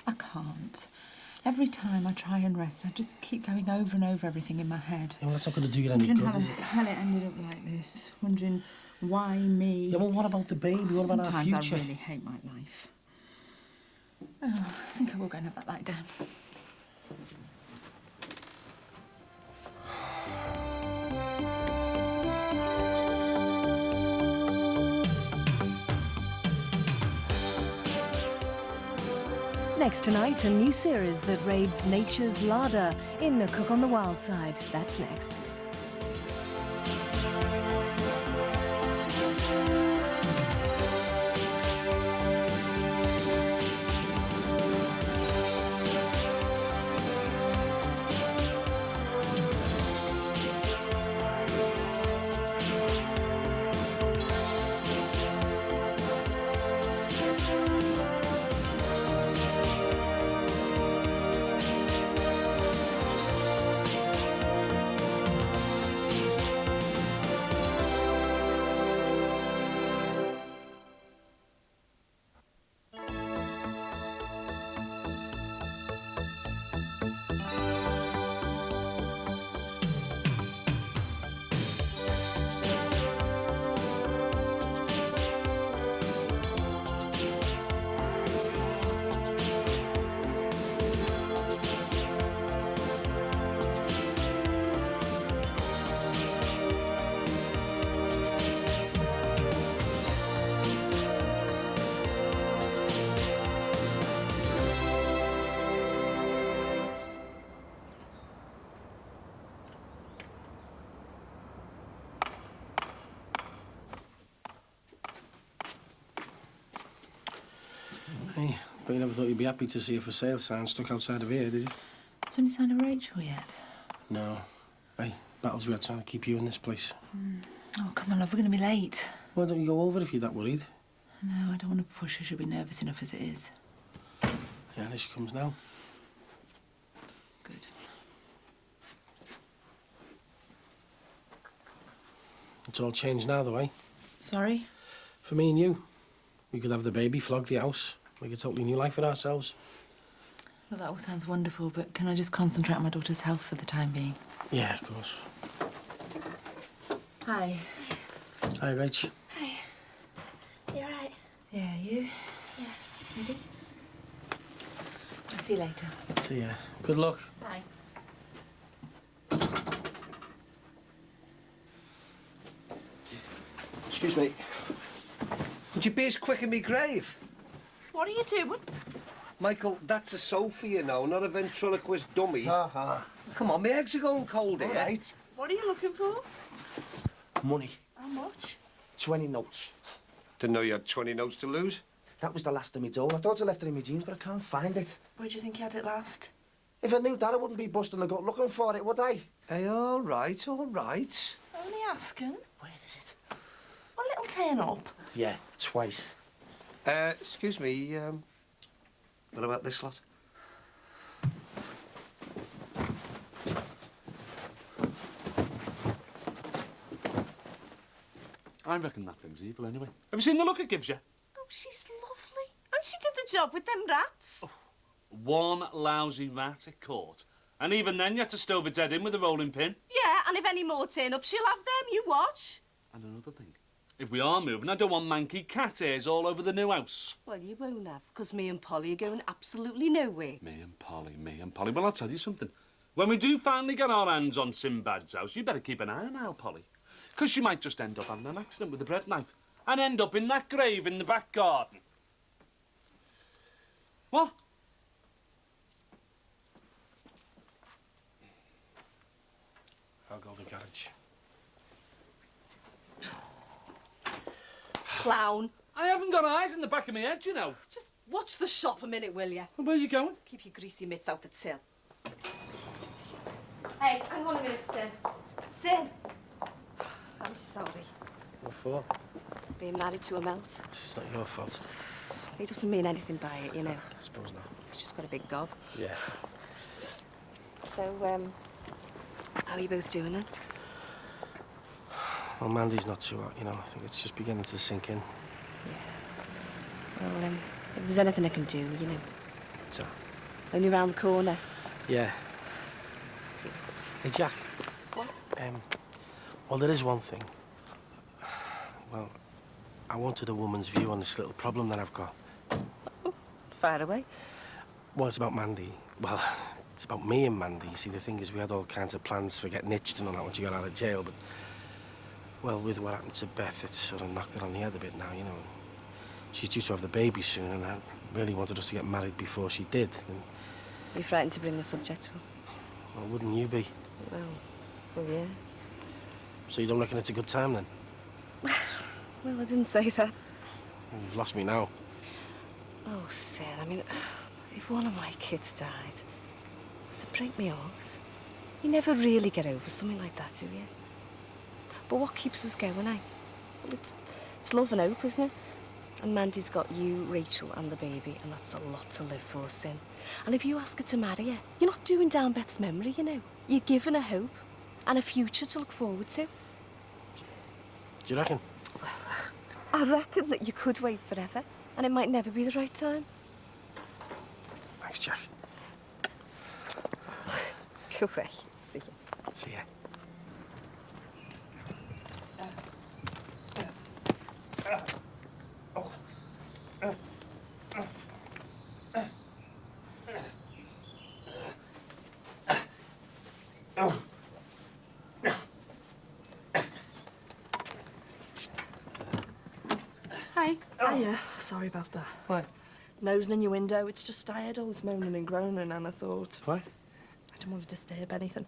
I can't. Every time I try and rest, I just keep going over and over everything in my head. Yeah, well, that's not going to do you any good, is it? How it ended up like this. Wondering why me. Yeah, well, what about the baby? What about our future? Sometimes I really hate my life. Oh, I think I will go and have that lie down. Next tonight, a new series that raids nature's larder in The Cook on the Wild Side. That's next. Hey, but you never thought you'd be happy to see a for sale sign stuck outside of here, did you? Has any sign of Rachel yet? No. Hey, battles we had trying to keep you in this place. Oh, come on, love, we're going to be late. Why don't you go over if you're that worried? No, I don't want to push her. She'll be nervous enough as it is. Yeah, there she comes now. Good. It's all changed now, though, eh? Sorry? For me and you. We could have the baby, flog the house, make a totally new life for ourselves. Well, that all sounds wonderful, but can I just concentrate on my daughter's health for the time being? Yeah, of course. Hi. Hi, Rach. Hi. You all right? Yeah, you? Yeah. Ready? I'll see you later. See ya. Good luck. Bye. Excuse me. Would you be as quick in me grave? What are you doing? Michael, that's a sofa, you know, not a ventriloquist dummy. Ha. Come on, my eggs are going cold here. All right. What are you looking for? Money. How much? 20 notes. Didn't know you had 20 notes to lose. That was the last of me dough. I thought I left it in my jeans, but I can't find it. Where do you think you had it last? If I knew that, I wouldn't be busting the gut looking for it, would I? Hey, all right, all right. Only asking. Where is it? A little turn up. Yeah, twice. Excuse me, what about this lot? I reckon that thing's evil anyway. Have you seen the look it gives you? Oh, she's lovely. And she did the job with them rats. Oh, one lousy rat at court. And even then you had to stove its head in with a rolling pin. Yeah, and if any more turn up, she'll have them. You watch. And another thing. If we are moving, I don't want manky cat ears all over the new house. Well, you won't have, because me and Polly are going absolutely nowhere. Me and Polly. Well, I'll tell you something. When we do finally get our hands on Sinbad's house, you better keep an eye on her, Polly. Because she might just end up having an accident with a bread knife and end up in that grave in the back garden. What? I'll go to the garage. Clown. I haven't got eyes in the back of my head, you know. Just Watch the shop a minute, will you? Where are you going? Keep your greasy mitts out the till. Hey, hang on a minute, Sin. Sin! I'm sorry. What for? Being married to a melt. It's not your fault. He doesn't mean anything by it, you know. I suppose not. He's just got a big gob. Yeah. So, how are you both doing then? Well, Mandy's not too hot, you know. I think it's just beginning to sink in. Well, if there's anything I can do, you know. What's that? Only round the corner. Yeah. Hey, Jack. What? Well, there is one thing. Well, I wanted a woman's view on this little problem that I've got. Fire away. Well, it's about Mandy. Well, it's about me and Mandy. You see, the thing is, we had all kinds of plans for getting hitched and all that when she got out of jail, but... Well, with what happened to Beth, it's sort of knocked it on the head a bit now, you know. She's due to have the baby soon, and I really wanted us to get married before she did. And... Are you frightened to bring the subject up? Well, wouldn't you be? Well, yeah. So you don't reckon it's a good time, then? Well, I didn't say that. You've lost me now. Oh, Sin, I mean, if one of my kids died, does it break me heart? You never really get over something like that, do you? But what keeps us going, eh? Well, it's love and hope, isn't it? And Mandy's got you, Rachel, and the baby, and that's a lot to live for, Sin. And if you ask her to marry you, you're not doing down Beth's memory, you know. You're giving her hope and a future to look forward to. Do you reckon? Well, I reckon that you could wait forever, and it might never be the right time. Thanks, Jack. Go away. See you. See ya. Hi. Hiya. Sorry about that. What? Nosing in your window. It's just I heard all this moaning and groaning and I thought... What? I didn't want to disturb anything.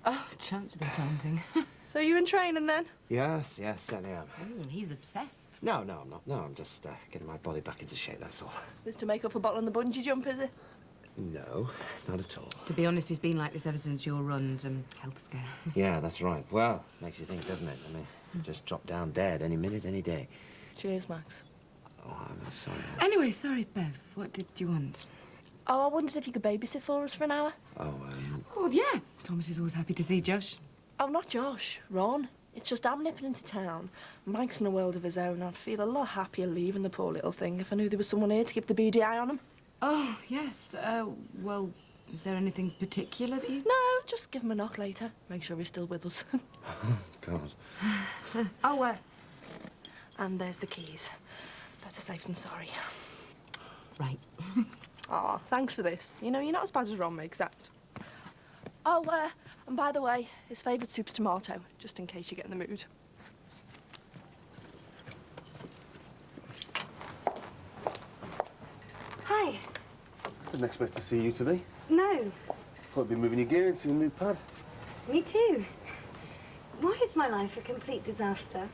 Oh, chance of a something. So you in training then? Yes, certainly am. He's obsessed. No, I'm not. No, I'm just getting my body back into shape, that's all. This to make up for bottling the bungee jump, is it? No, not at all. To be honest, he's been like this ever since your runs and health scare. Yeah, that's right. Well, makes you think, doesn't it? I mean, just drop down dead any minute, any day. Cheers, Max. Oh, I'm sorry. Anyway, sorry, Bev. What did you want? Oh, I wondered if you could babysit for us for an hour. Oh, yeah. Thomas is always happy to see Josh. Oh, not Josh. Ron. It's just I'm nipping into town. Mike's in a world of his own. I'd feel a lot happier leaving the poor little thing if I knew there was someone here to keep the beady eye on him. Oh, yes. Well, is there anything particular that you... No, just give him a knock later. Make sure he's still with us. God. Oh, and there's the keys. Better safe than sorry. Right. Aw, thanks for this. You know, you're not as bad as Ron makes out. Oh, and by the way, his favourite soup's tomato, just in case you get in the mood. Hi. Didn't expect to see you today. No, Thought you'd be moving your gear into a new pad. me too. Why is my life a complete disaster?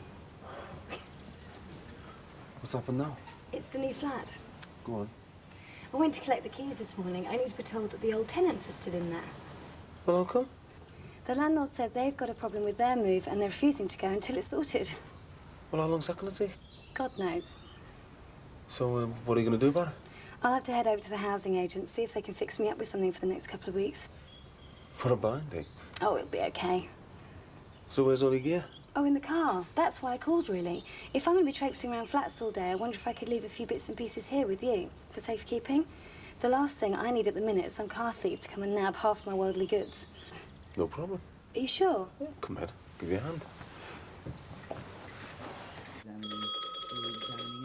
What's happened now? It's the new flat. Go on. I went to collect the keys this morning, only to be told that the old tenants are still in there. Well, how come? The landlord said they've got a problem with their move and they're refusing to go until it's sorted. Well, how long's that going to take? God knows. So, what are you going to do about it? I'll have to head over to the housing agent, see if they can fix me up with something for the next couple of weeks. For a binding. Oh, it'll be okay. So where's all your gear? Oh, in the car. That's why I called, really. If I'm going to be traipsing around flats all day, I wonder if I could leave a few bits and pieces here with you for safekeeping. The last thing I need at the minute is some car thief to come and nab half my worldly goods. No problem. Are you sure? Come ahead. Give you a hand. Examining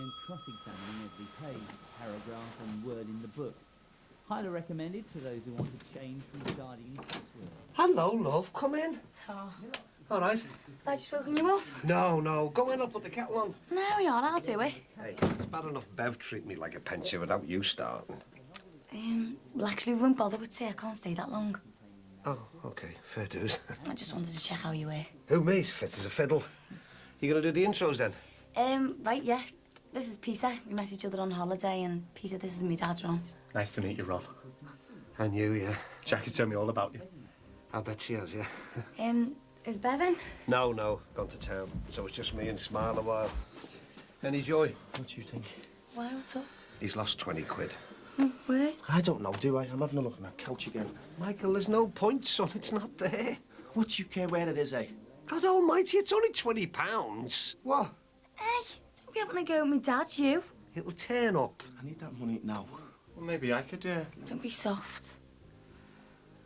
and cross-examining every page, paragraph and word in the book. Highly recommended for those who want to change from guardian password. Hello, love. Come in. Oh. All right. I just woken you up. No. Go in. I'll put the kettle on. No, you're on. I'll do it. Hey, it's bad enough Bev treat me like a pensioner without you starting. Well, actually, we won't bother with tea. I can't stay that long. Oh, OK. Fair dues. I just wanted to check how you were. Who, me? Fit as a fiddle. You gonna do the intros then? Right, yeah. This is Peter. We met each other on holiday, and Peter, this is me dad, Ron. Nice to meet you, Ron. And you, yeah. Jackie's told me all about you. I bet she has, yeah. Is Bevan? No, gone to town. So it's just me and Smile a while. Any joy? What do you think? Why, what's up? He's lost 20 quid. Where? I don't know, do I? I'm having a look on that couch again. Michael, there's no point, son. It's not there. What do you care where it is, eh? God almighty, it's only £20. What? Hey, don't be having a go at me dad, you. It'll turn up. I need that money now. Well, maybe I could, Don't be soft.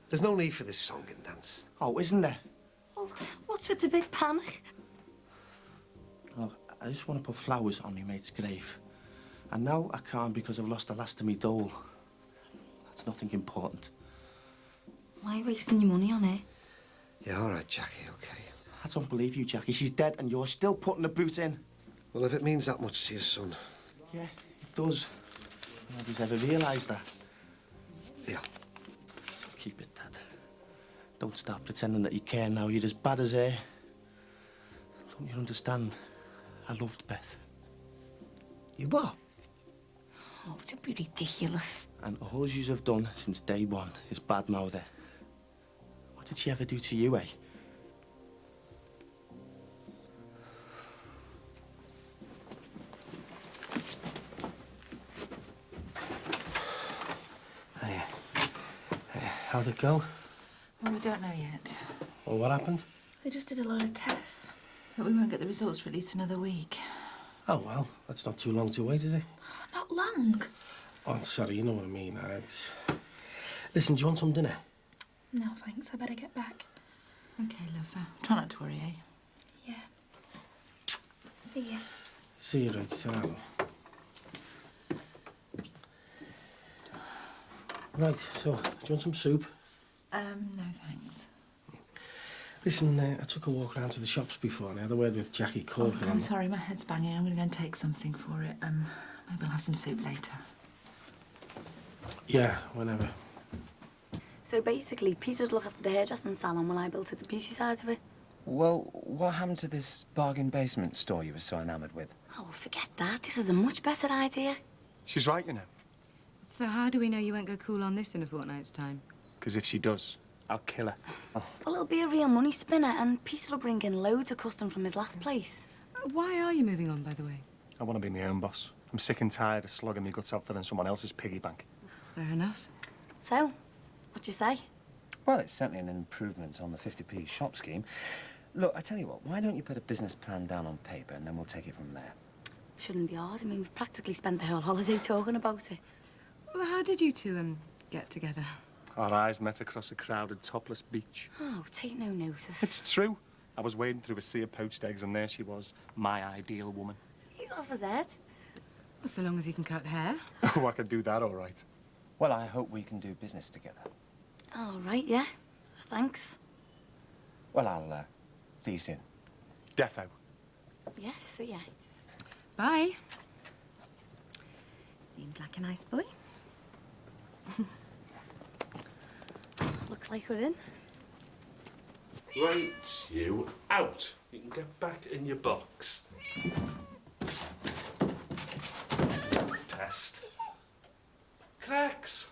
There's no need for this song and dance. Oh, isn't there? Well, what's with the big panic? Look, I just want to put flowers on my mate's grave. And now I can't because I've lost the last of me dole. That's nothing important. Why are you wasting your money on it? Yeah, all right, Jackie, OK. I don't believe you, Jackie. She's dead and you're still putting the boot in. Well, if it means that much to your son. Yeah, it does. Nobody's ever realised that. Yeah. Keep it, Dad. Don't start pretending that you care now. You're as bad as her. Don't you understand? I loved Beth. You what? Oh, don't be ridiculous. And all you have done since day one is badmouth her. What did she ever do to you, eh? How'd it go? Well, we don't know yet. Well, what happened? They just did a load of tests. But we won't get the results for at least another week. Oh, well, that's not too long to wait, is it? Not long. Oh, sorry, you know what I mean. Listen, do you want some dinner? No, thanks. I better get back. OK, love. Try not to worry, eh? Yeah. See ya. See you right, Sam. Right, so, do you want some soup? No, thanks. Listen, I took a walk around to the shops before and I had a word with Jackie Oh, Corker. I'm sorry, my head's banging. I'm going to go and take something for it. Maybe I'll have some soup later. Yeah, whenever. So basically, Peter would look after the hairdressing salon while I built at the beauty side of it. Well, what happened to this bargain basement store you were so enamoured with? Oh, forget that. This is a much better idea. She's right, you know. So how do we know you won't go cool on this in a fortnight's time? Because if she does, I'll kill her. Oh. Well, it'll be a real money spinner, and Peter will bring in loads of custom from his last place. Why are you moving on, by the way? I want to be my own boss. I'm sick and tired of slogging my guts out filling someone else's piggy bank. Fair enough. So, what do you say? Well, it's certainly an improvement on the 50p shop scheme. Look, I tell you what, why don't you put a business plan down on paper and then we'll take it from there? Shouldn't be hard. I mean, we've practically spent the whole holiday talking about it. Well, how did you two, get together? Our eyes met across a crowded, topless beach. Oh, take no notice. It's true. I was wading through a sea of poached eggs and there she was, my ideal woman. He's off his head. Well, so long as he can cut hair. Oh, I can do that all right. Well, I hope we can do business together. All right, yeah. Thanks. Well, I'll see you soon. Defo. Yeah, see ya. Bye. Seems like a nice boy. Looks like we're in. Right, you out. You can get back in your box. Pest. Cracks.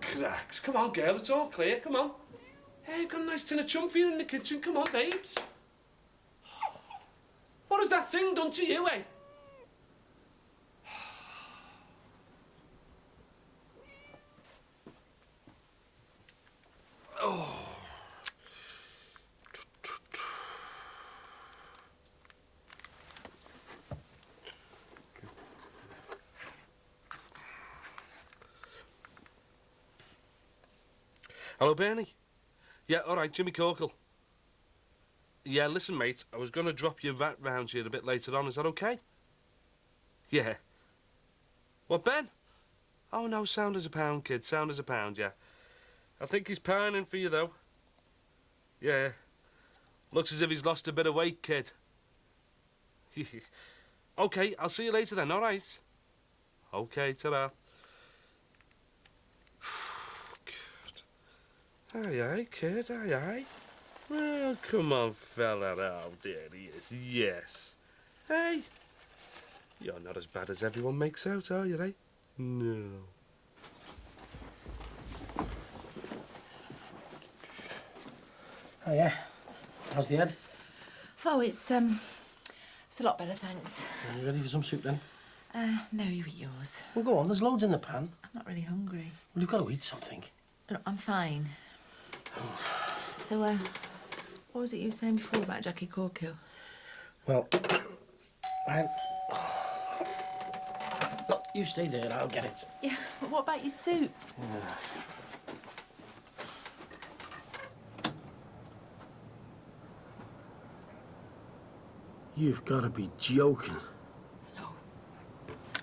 Cracks. Come on, girl, it's all clear. Come on. Hey, I've got a nice tin of chum for you in the kitchen. Come on, babes. What has that thing done to you, eh? Oh. Hello, Bernie. Yeah, all right, Jimmy Corkle. Yeah, listen, mate, I was going to drop your vat round here a bit later on. Is that okay? Yeah. What, Ben? Oh, no, sound as a pound, kid. Sound as a pound, yeah. I think he's pining for you, though. Yeah. Looks as if he's lost a bit of weight, kid. OK, I'll see you later then, all right? OK, ta-ra. Aye, aye, kid, aye, aye. Well, come on, fella. Oh, there he is. Yes. Hey. You're not as bad as everyone makes out, are you, eh? No. Oh, yeah. How's the head? Oh, it's a lot better, thanks. Are you ready for some soup, then? No, you eat yours. Well, go on, there's loads in the pan. I'm not really hungry. Well, you've got to eat something. Look, I'm fine. So, what was it you were saying before about Jackie Corkill? Well, Look, you stay there, I'll get it. Yeah, but what about your soup? You've got to be joking. No.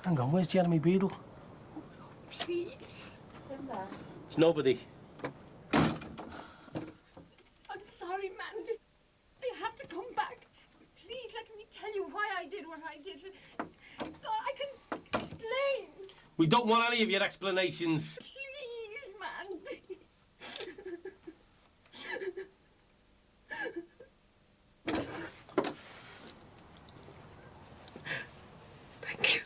Hang on, where's Jeremy Beadle? Please. Simba. It's nobody. I'm sorry, Mandy. I had to come back. Please let me tell you why I did what I did. God, I can explain. We don't want any of your explanations. Please, Mandy. Thank you.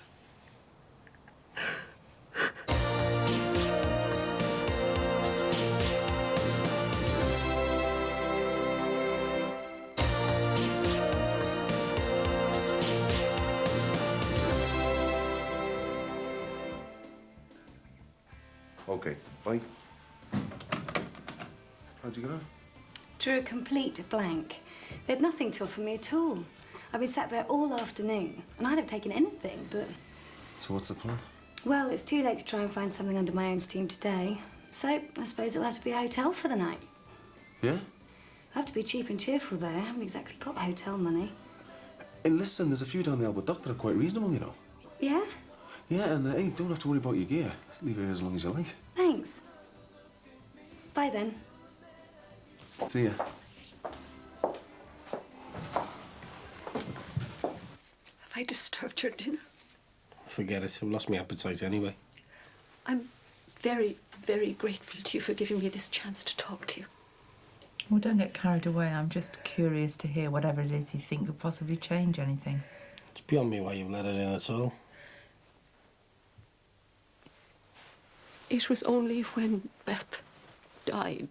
Okay, bye. How'd you get on? Drew a complete blank. They had nothing to offer me at all. I've been sat there all afternoon, and I'd have taken anything, but... So what's the plan? Well, it's too late to try and find something under my own steam today. So, I suppose it'll have to be a hotel for the night. Yeah? I'll have to be cheap and cheerful there. I haven't exactly got hotel money. And listen, there's a few down the Albert Dock that are quite reasonable, you know. Yeah? Yeah, and hey, don't have to worry about your gear. Just leave it here as long as you like. Thanks. Bye then. See ya. Have I disturbed your dinner? Forget it. I've lost my appetite anyway. I'm very, very grateful to you for giving me this chance to talk to you. Well, don't get carried away. I'm just curious to hear whatever it is you think could possibly change anything. It's beyond me why you've let it in at all. It was only when Beth died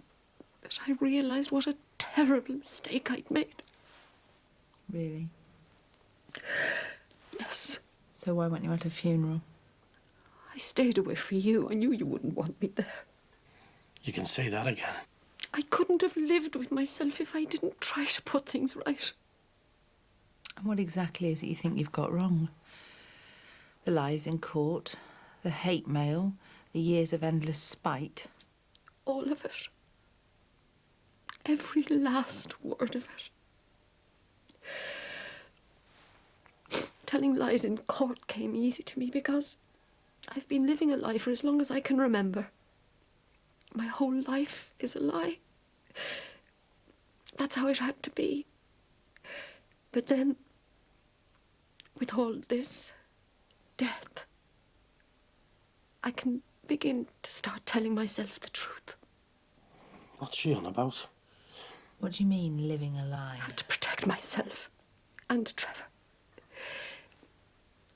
that I realized what a terrible mistake I'd made. Really? Yes. So why weren't you at a funeral? I stayed away for you. I knew you wouldn't want me there. You can say that again. I couldn't have lived with myself if I didn't try to put things right. And what exactly is it you think you've got wrong? The lies in court, the hate mail, the years of endless spite. All of it. Every last word of it. Telling lies in court came easy to me because I've been living a lie for as long as I can remember. My whole life is a lie. That's how it had to be. But then, with all this death, I can begin to start telling myself the truth. What's she on about? What do you mean, living a lie? I had to protect myself and Trevor.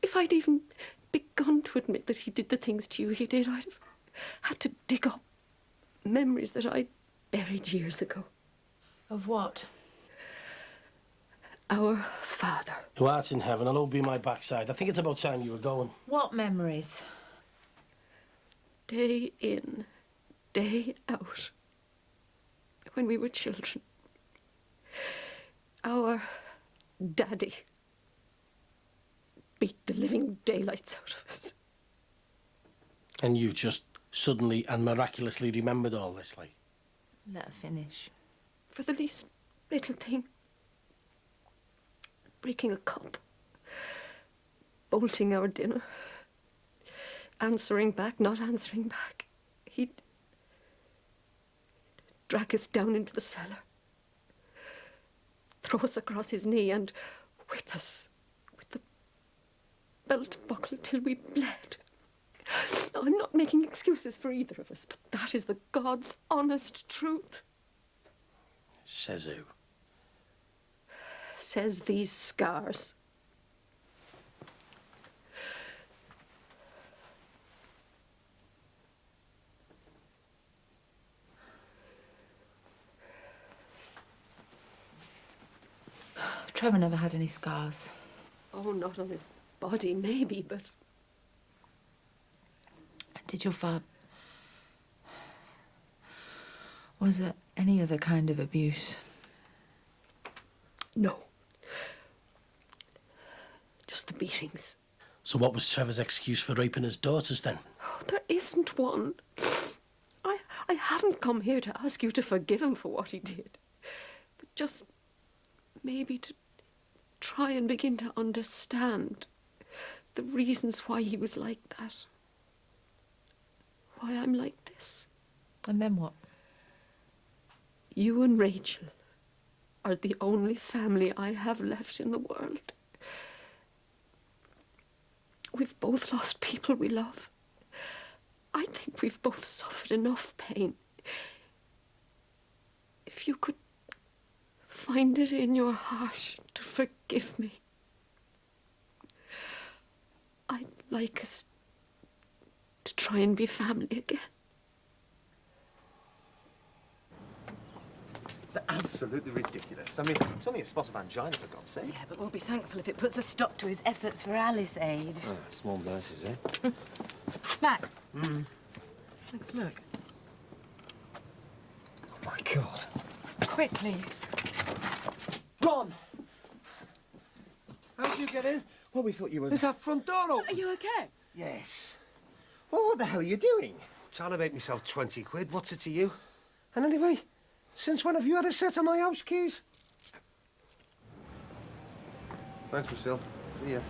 If I'd even begun to admit that he did the things to you he did, I'd have had to dig up memories that I'd buried years ago. Of what? Our Father. Who art in heaven, hallowed be my backside. I think it's about time you were going. What memories? Day in, day out. When we were children. Our daddy beat the living daylights out of us. And you've just suddenly and miraculously remembered all this, like? Let her finish. For the least little thing. Breaking a cup. Bolting our dinner. Answering back, not answering back. He'd drag us down into the cellar. Throw us across his knee and whip us with the belt buckle till we bled. Now, I'm not making excuses for either of us, but that is the God's honest truth. Says who? Says these scars. Trevor never had any scars. Oh, not on his body, maybe, but... Did your father... Was there any other kind of abuse? No. Just the beatings. So what was Trevor's excuse for raping his daughters, then? Oh, there isn't one. I haven't come here to ask you to forgive him for what he did. But just maybe to try and begin to understand the reasons why he was like that. Why I'm like this. And then what? You and Rachel are the only family I have left in the world. We've both lost people we love. I think we've both suffered enough pain. If you could find it in your heart to forgive me, I'd like us to try and be family again. It's absolutely ridiculous. I mean, it's only a spot of angina, for God's sake. Yeah, but we'll be thankful if it puts a stop to his efforts for Alice aid. Oh, small mercies, eh? Max. Let's look. Oh, my God. Quickly. Ron! How'd you get in? Well, we thought you were... Is that front door open? Are you okay? Yes. Well, what the hell are you doing? Trying to make myself 20 quid. What's it to you? And anyway, since when have you had a set of my house keys? Thanks, Michelle. See ya.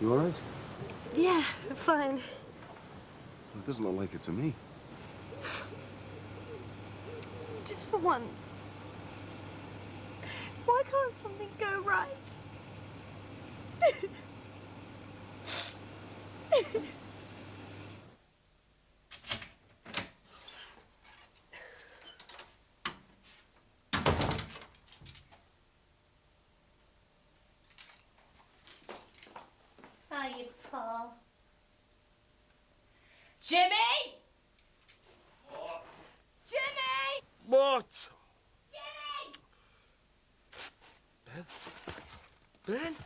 You all right? Yeah, fine. It doesn't look like it to me. Just for once. Why can't something go right? Hiya, Paul. Jimmy! Jimmy! What? Jimmy! Ben? Ben?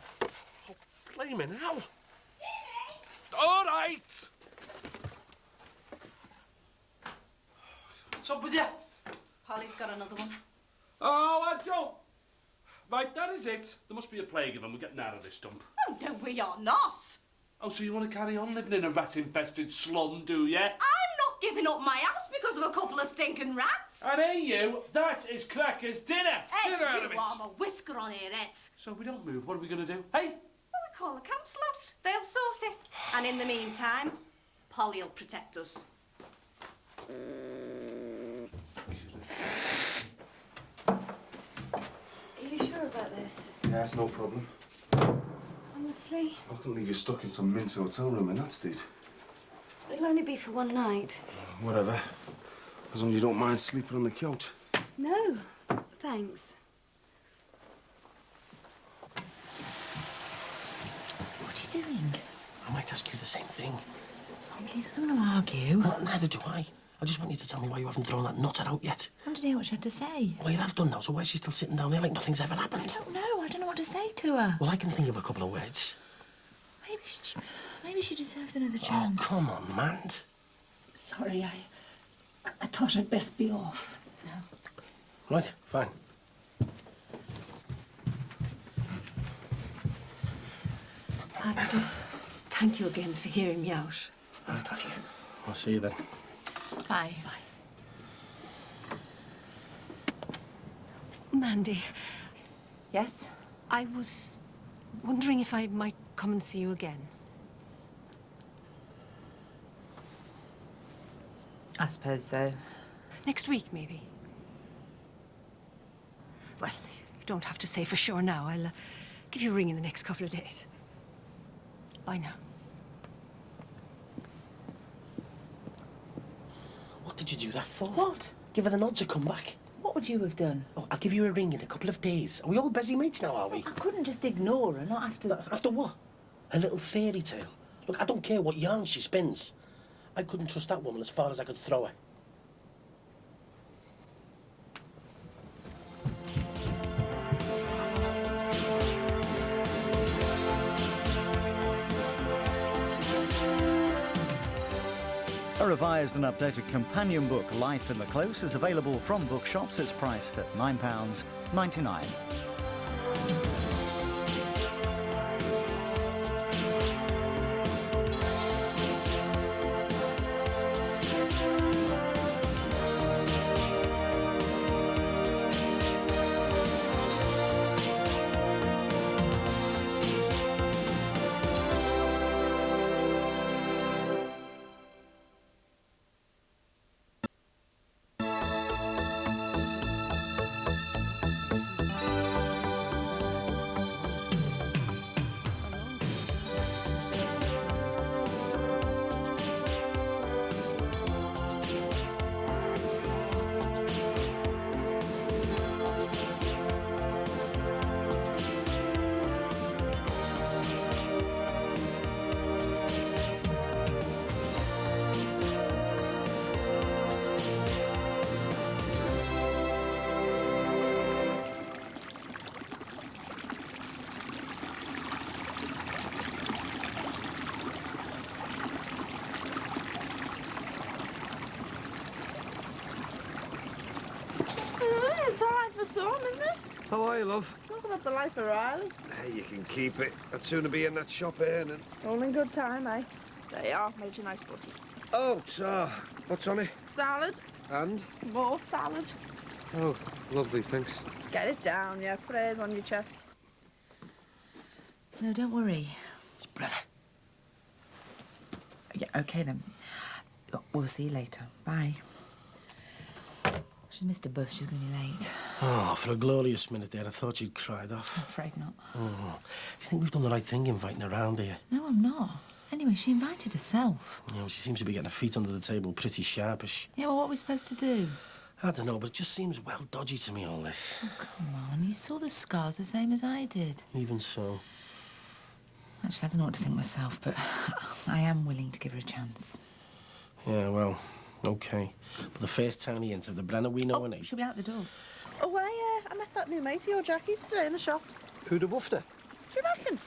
Oh, flaming hell. Jimmy! All right. What's up with you? Polly's got another one. Oh, I don't. Right, that is it. There must be a plague of them. We're getting out of this dump. Oh, no, we are not. Oh, so you want to carry on living in a rat-infested slum, do you? I'm not giving up my house because of a couple of stinking rats. And hey, you, that is Cracker's dinner. Hey, Get out of it. you are my whisker on here, Ed. So we don't move. What are we going to do? Hey? Well, we call the council out. They'll sort it. And in the meantime, Polly'll protect us. Are you sure about this? Yeah, it's no problem. Honestly? I couldn't leave you stuck in some mint hotel room in that state. It'll only be for one night. Whatever. As long as you don't mind sleeping on the couch. No, thanks. What are you doing? I might ask you the same thing. Oh, please, I don't want to argue. Well, neither do I. I just want you to tell me why you haven't thrown that nutter out yet. I wanted to hear what she had to say. Well, you have done now, so why is she still sitting down there like nothing's ever happened? I don't know. I don't know what to say to her. Well, I can think of a couple of words. Maybe she deserves another Oh, chance. come on, Mand. Sorry, I thought I'd best be off now. Right, fine. And thank you again for hearing me out, both of you. I'll see you then. Bye. Mandy. Yes? I was wondering if I might come and see you again. I suppose so. Next week, maybe. Well, you don't have to say for sure now. I'll give you a ring in the next couple of days. Bye now. What did you do that for? What? Give her the nod to come back. What would you have done? Oh, I'll give you a ring in a couple of days. Are we all busy mates now, are we? I couldn't just ignore her, not after... After what? A little fairy tale. Look, I don't care what yarn she spins. I couldn't trust that woman as far as I could throw her. A revised and updated companion book, Life in the Close, is available from bookshops. It's priced at £9.99. It's all right for some, isn't it? How are you, love? Talking about the life of Riley. Hey, you can keep it. I'd sooner be in that shop earning. All in good time, eh? There you are, made you a nice butty. Oh, what's on it? Salad. And? More salad. Oh, lovely, thanks. Get it down, yeah. Prayers on your chest. No, don't worry. It's Brenna. Yeah, OK, then. We'll see you later. Bye. She's missed a bus. She's going to be late. Oh, for a glorious minute there, I thought you'd cried off. I'm afraid not. Oh. Do you think we've done the right thing inviting her around here? No, I'm not. Anyway, she invited herself. You know, she seems to be getting her feet under the table pretty sharpish. Yeah, well, what are we supposed to do? I don't know, but it just seems well dodgy to me, all this. Oh, come on. You saw the scars the same as I did. Even so. Actually, I don't know what to think myself, but I am willing to give her a chance. Yeah, well, OK. But the first time he entered the Brenna we know and she'll be out the door. Oh, I met that new mate of your Jackie's today in the shops. Who'd have woofed her? Do you reckon?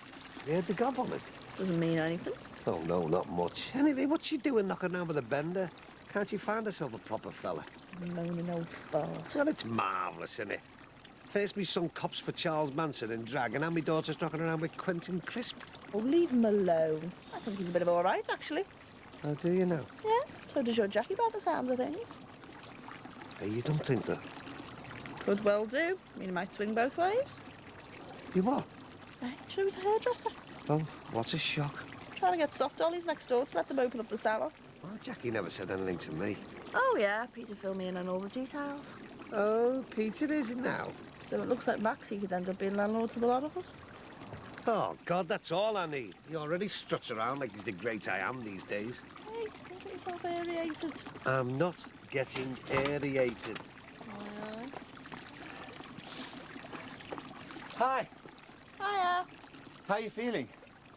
You had the gob on it. Doesn't mean anything. Oh, no, not much. Anyway, what's she doing knocking around with a bender? Can't she find herself a proper fella? Moaning old fart. Well, it's marvellous, isn't it? First me son cops for Charles Manson in drag, and now my daughter's knocking around with Quentin Crisp. Oh, leave him alone. I think he's a bit of all right, actually. How do you know? Yeah, so does your Jackie by the sounds of things. Hey, you don't think that? Could well do. I mean, it might swing both ways. You what? Hey, she was a hairdresser. Oh, what a shock. Trying to get soft dollies next door to let them open up the salon. Well, Jackie never said anything to me. Oh, yeah, Peter filled me in on all the details. Oh, Peter is now. So it looks like Maxie could end up being landlord to the lot of us. Oh, God, that's all I need. He already struts around like he's the great I am these days. Hey, don't get yourself aerated. I'm not getting aerated. Hi. Hiya. How you feeling?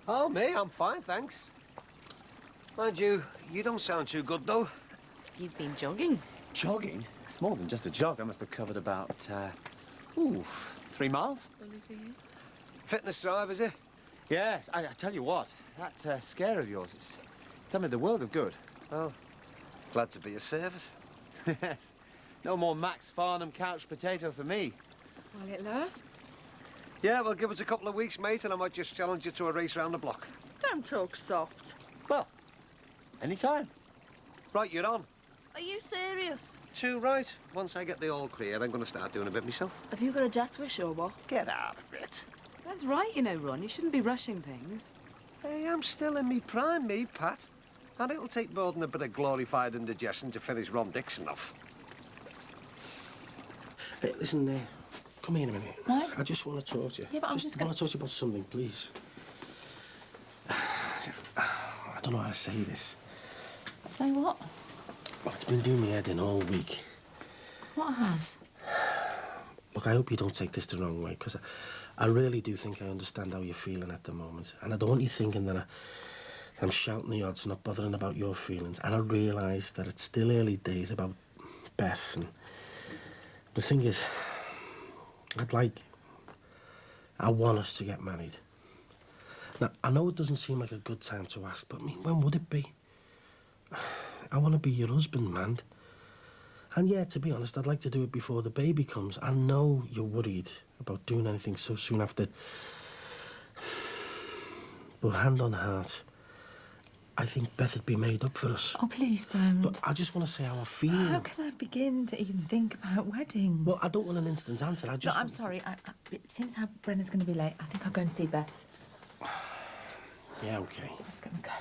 Oh, me? I'm fine, thanks. Mind you, you don't sound too good, though. He's been jogging. Jogging? It's more than just a jog. I must have covered about, 3 miles. Fitness drive, is it? Yes, I tell you what, that scare of yours, it's done me the world of good. Oh, glad to be of service. Yes. No more Max Farnham couch potato for me. While it lasts. Yeah, well, give us a couple of weeks, mate, and I might just challenge you to a race round the block. Don't talk soft. Well, anytime. Right, you're on. Are you serious? Too right. Once I get the all clear, I'm going to start doing a bit myself. Have you got a death wish or what? Get out of it. That's right, you know, Ron. You shouldn't be rushing things. Hey, I'm still in me prime, me, Pat. And it'll take more than a bit of glorified indigestion to finish Ron Dixon off. Hey, listen, come here a minute. What? I just want to talk to you. Yeah, but I'm I want to talk to you about something, please. I don't know how to say this. Say what? Well, it's been doing me head in all week. What has? Look, I hope you don't take this the wrong way, because I really do think I understand how you're feeling at the moment. And I don't want you thinking that I'm shouting the odds, not bothering about your feelings. And I realise that it's still early days about Beth. And the thing is, I want us to get married. Now, I know it doesn't seem like a good time to ask, but I mean, when would it be? I want to be your husband, man. And yeah, to be honest, I'd like to do it before the baby comes. I know you're worried about doing anything so soon after. But hand on heart, I think Beth would be made up for us. Oh, please don't. But I just want to say how I feel. How can I begin to even think about weddings? Well, I don't want an instant answer. I just. No, I'm sorry. Since how Brenna's going to be late, I think I'll go and see Beth. Yeah, okay. I'm just going to go.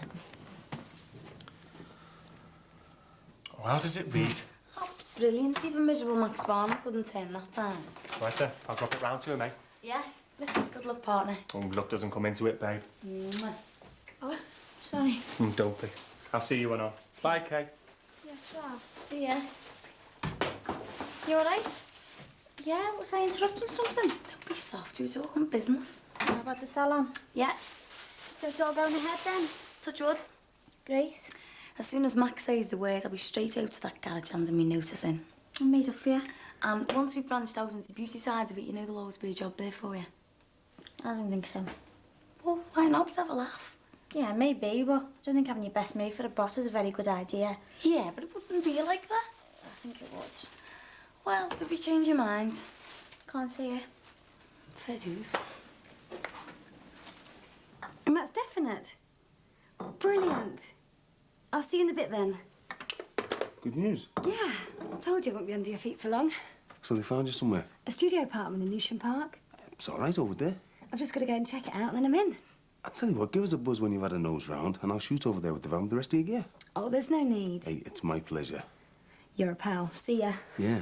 Oh, how does it read? Oh, it's brilliant. Even miserable Max Barnum couldn't turn that down. Right there. I'll drop it round to him, eh? Yeah. Listen, good luck, partner. Oh, luck doesn't come into it, babe. Oh, sorry. Don't be. I'll see you when I'm. Bye, Kay. Yeah, sure. See ya. You all right? Yeah, was I interrupting something? Don't be soft. You talking business. How about the salon? Yeah. So it's all going ahead then? Touch wood. Great. As soon as Max says the word, I'll be straight out to that garage handing me notice in. I'm made up for you. And once we've branched out into the beauty sides of it, you know there'll always be a job there for you. I don't think so. Well, why not? Let's have a laugh. Yeah, maybe, but I don't think having your best mate for a boss is a very good idea. Yeah, but it wouldn't be like that. I think it would. Well, if you change your mind. Can't see it. Fair dues. And that's definite. Brilliant. I'll see you in a bit then. Good news. Yeah, I told you I won't be under your feet for long. So they found you somewhere? A studio apartment in Newsham Park. It's all right over there. I've just got to go and check it out and then I'm in. I'll tell you what, give us a buzz when you've had a nose round and I'll shoot over there with the van with the rest of your gear. Oh, there's no need. Hey, it's my pleasure. You're a pal. See ya. Yeah.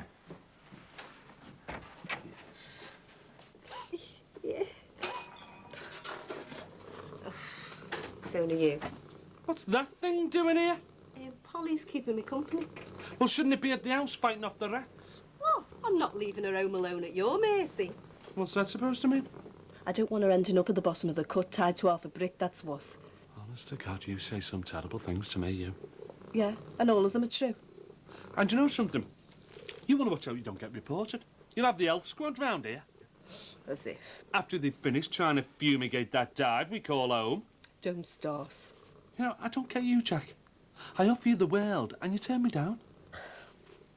Yeah. So do you. What's that thing doing here? Polly's keeping me company. Well, shouldn't it be at the house fighting off the rats? Oh, I'm not leaving her home alone at your mercy. What's that supposed to mean? I don't want her ending up at the bottom of the cut, tied to half a brick, that's what. Honest to God, you say some terrible things to me, you. Yeah, and all of them are true. And you know something? You want to watch out you don't get reported. You'll have the health squad round here. As if. After they've finished trying to fumigate that dive we call home. Don't start. You know, I don't get you, Jack. I offer you the world and you turn me down.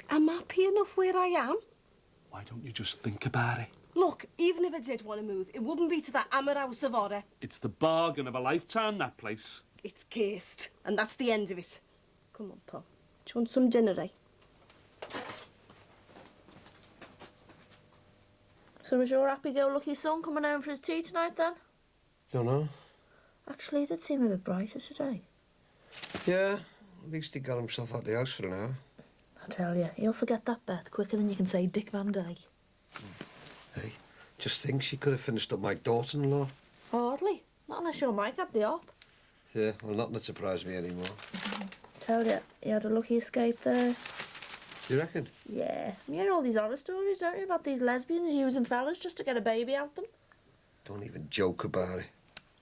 I'm happy enough where I am. Why don't you just think about it? Look, even if I did want to move, it wouldn't be to that hammer house of horror. It's the bargain of a lifetime, that place. It's cursed, and that's the end of it. Come on, Paul. Do you want some dinner, eh? So is your happy-go-lucky son coming home for his tea tonight, then? Don't know. Actually, he did seem a bit brighter today. Yeah, at least he got himself out the house for an hour. I tell you, he'll forget that, Beth, quicker than you can say Dick Van Dyke. Hey, just think she could have finished up my daughter-in-law. Hardly. Not unless your Mike had the op. Yeah, well, nothing that surprised me anymore. Tell you, he had a lucky escape there. You reckon? Yeah. You hear all these horror stories, don't you, about these lesbians using fellas just to get a baby out them? Don't even joke about it.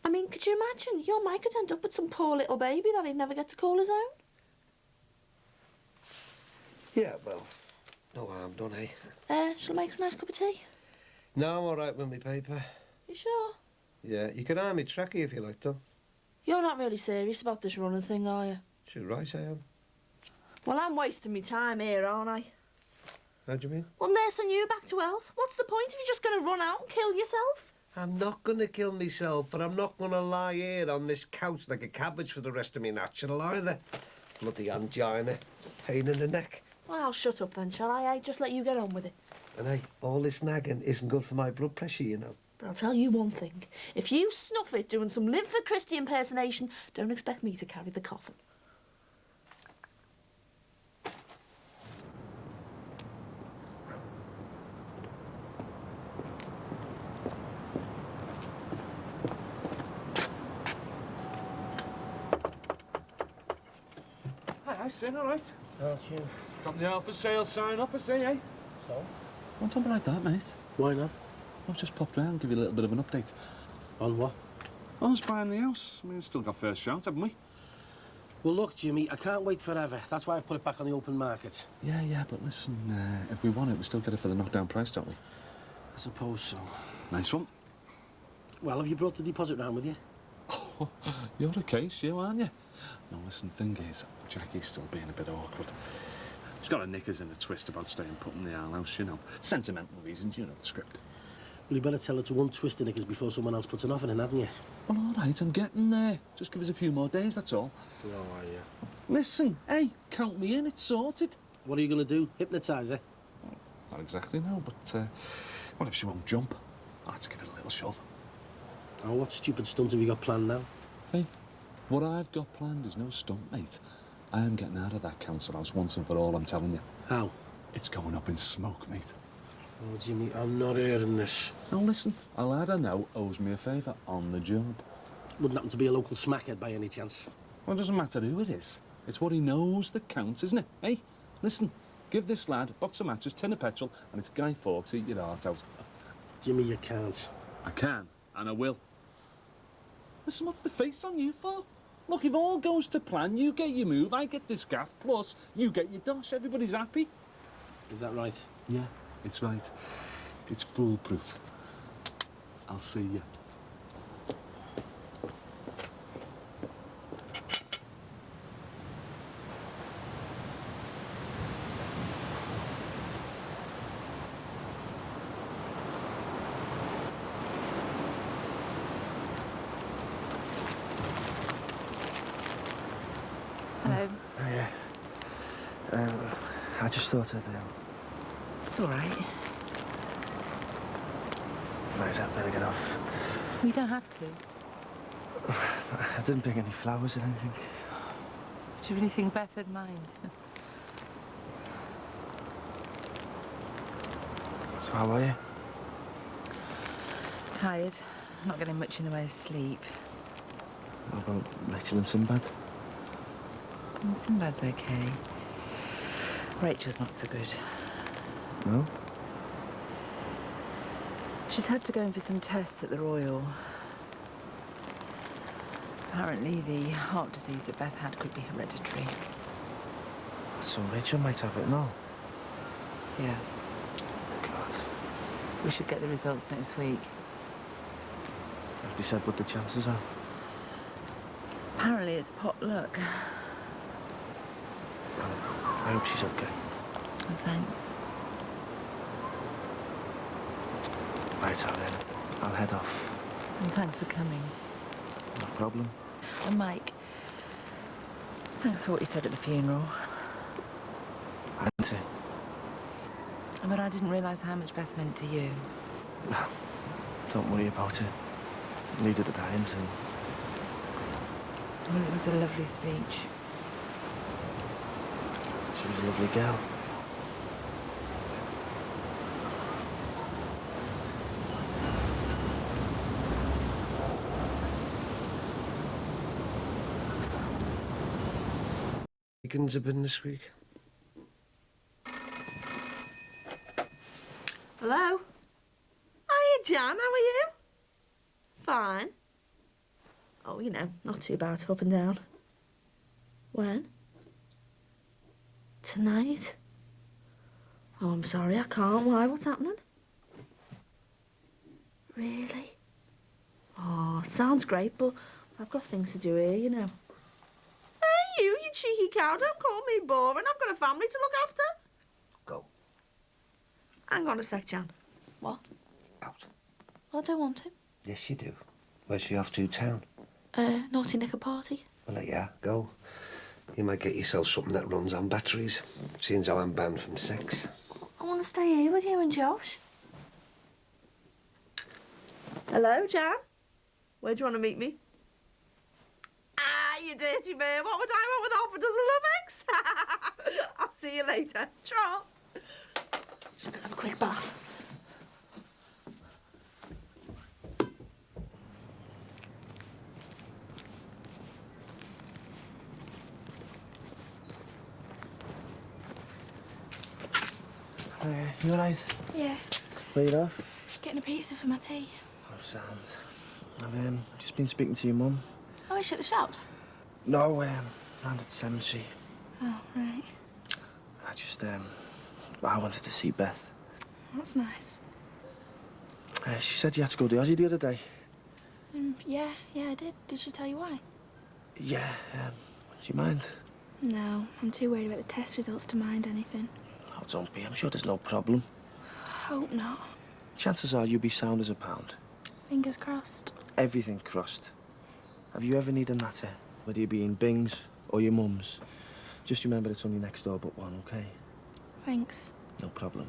I mean, could you imagine? Your Mike could end up with some poor little baby that he'd never get to call his own. Yeah, well, no harm done, eh? Shall I make us a nice cup of tea? No, I'm all right with my paper. You sure? Yeah, you can hire me trackie if you like, though. You're not really serious about this running thing, are you? Sure, right, I am. Well, I'm wasting my time here, aren't I? How do you mean? Well, nursing you back to health. What's the point if you're just going to run out and kill yourself? I'm not going to kill myself, but I'm not going to lie here on this couch like a cabbage for the rest of me natural either. Bloody angina, pain in the neck. Well, I'll shut up then, shall I? Just let you get on with it. And hey, all this nagging isn't good for my blood pressure, you know. But I'll tell you one thing. If you snuff it doing some Linford Christie impersonation, don't expect me to carry the coffin. Hi, Sin, all right? Aren't you? Got the out for sale sign up, I say, eh? So? Don't talk like that, mate. Why not? I've just popped round, give you a little bit of an update. On what? I was buying the house. I mean, we've still got first shout, haven't we? Well, look, Jimmy, I can't wait forever. That's why I put it back on the open market. Yeah, but listen, if we want it, we still get it for the knockdown price, don't we? I suppose so. Nice one. Well, have you brought the deposit round with you? You're the case, you, aren't you? No, listen, thing is, Jackie's still being a bit awkward. She's got her knickers in a twist about staying put in the our house, you know. Sentimental reasons, you know the script. Well, you better tell her to untwist the knickers before someone else puts an offer in, hadn't you? Well, all right, I'm getting there. Just give us a few more days, that's all. Oh, are you? Listen, hey, count me in, it's sorted. What are you going to do? Hypnotise her? Not exactly, no, but what if she won't jump? I'll have to give it a little shove. Oh, what stupid stunt have you got planned now? Hey, what I've got planned is no stunt, mate. I am getting out of that council house once and for all, I'm telling you. How? It's going up in smoke, mate. Oh, Jimmy, I'm not hearing this. Now, listen, a lad I know owes me a favour on the job. Wouldn't happen to be a local smackhead by any chance? Well, it doesn't matter who it is. It's what he knows that counts, isn't it? Hey, listen, give this lad a box of matches, tin of petrol, and it's Guy Fawkes, eat your heart out. Jimmy, you can't. I can, and I will. Listen, what's the face on you for? Look, if all goes to plan, you get your move, I get this gaff, plus you get your dosh, everybody's happy. Is that right? Yeah, it's right. It's foolproof. I'll see you. Hello. Oh, yeah. I just thought I'd... It's all right. Right, I'd better get off. You don't have to. I didn't bring any flowers or anything. Do you really think Beth would mind? So how are you? Tired. Not getting much in the way of sleep. How about Rachel and Sinbad? Sinbad's okay. Rachel's not so good. No? She's had to go in for some tests at the Royal. Apparently the heart disease that Beth had could be hereditary. So Rachel might have it now? Yeah. God. We should get the results next week. Have they said what the chances are? Apparently it's pot luck. I hope she's okay. Oh, thanks. Right, I'll head off. And thanks for coming. No problem. And Mike, thanks for what you said at the funeral. Auntie. But I didn't realise how much Beth meant to you. Don't worry about it. Neither did I, Auntie. Well, it was a lovely speech. She was a lovely girl. Weekends have been this week. Hello? Hiya, Jan, how are you? Fine. Oh, you know, not too bad, up and down. When? Tonight? Oh, I'm sorry, I can't. Why? What's happening? Really? Oh, it sounds great, but I've got things to do here, you know. Hey, you cheeky cow, don't call me boring. I've got a family to look after. Go. Hang on a sec, Jan. What? Out. Well, I don't want to. Yes, you do. Where's she off to, town? Naughty Knicker party. Well, yeah, go. You might get yourself something that runs on batteries, seeing as how I'm banned from sex. I want to stay here with you and Josh. Hello, Jan? Where do you want to meet me? Ah, you dirty man. What would I want with half a dozen love eggs? I'll see you later. Trot. Just gonna have a quick bath. You all right? Yeah, Where you off? getting a pizza for my tea. Oh, sound. I've just been speaking to your mum. Oh, is she at the shops? No, round at the cemetery. Oh, right. I wanted to see Beth. That's nice. She said you had to go to Aussie the other day. Yeah, I did. Did she tell you why? Yeah, do you mind? No, I'm too worried about the test results to mind anything. Oh, don't be. I'm sure there's no problem. Hope not. Chances are you'll be sound as a pound. Fingers crossed. Everything crossed. Have you ever needed a natter? Whether you be in Bing's or your mum's. Just remember it's only next door but one, okay? Thanks. No problem.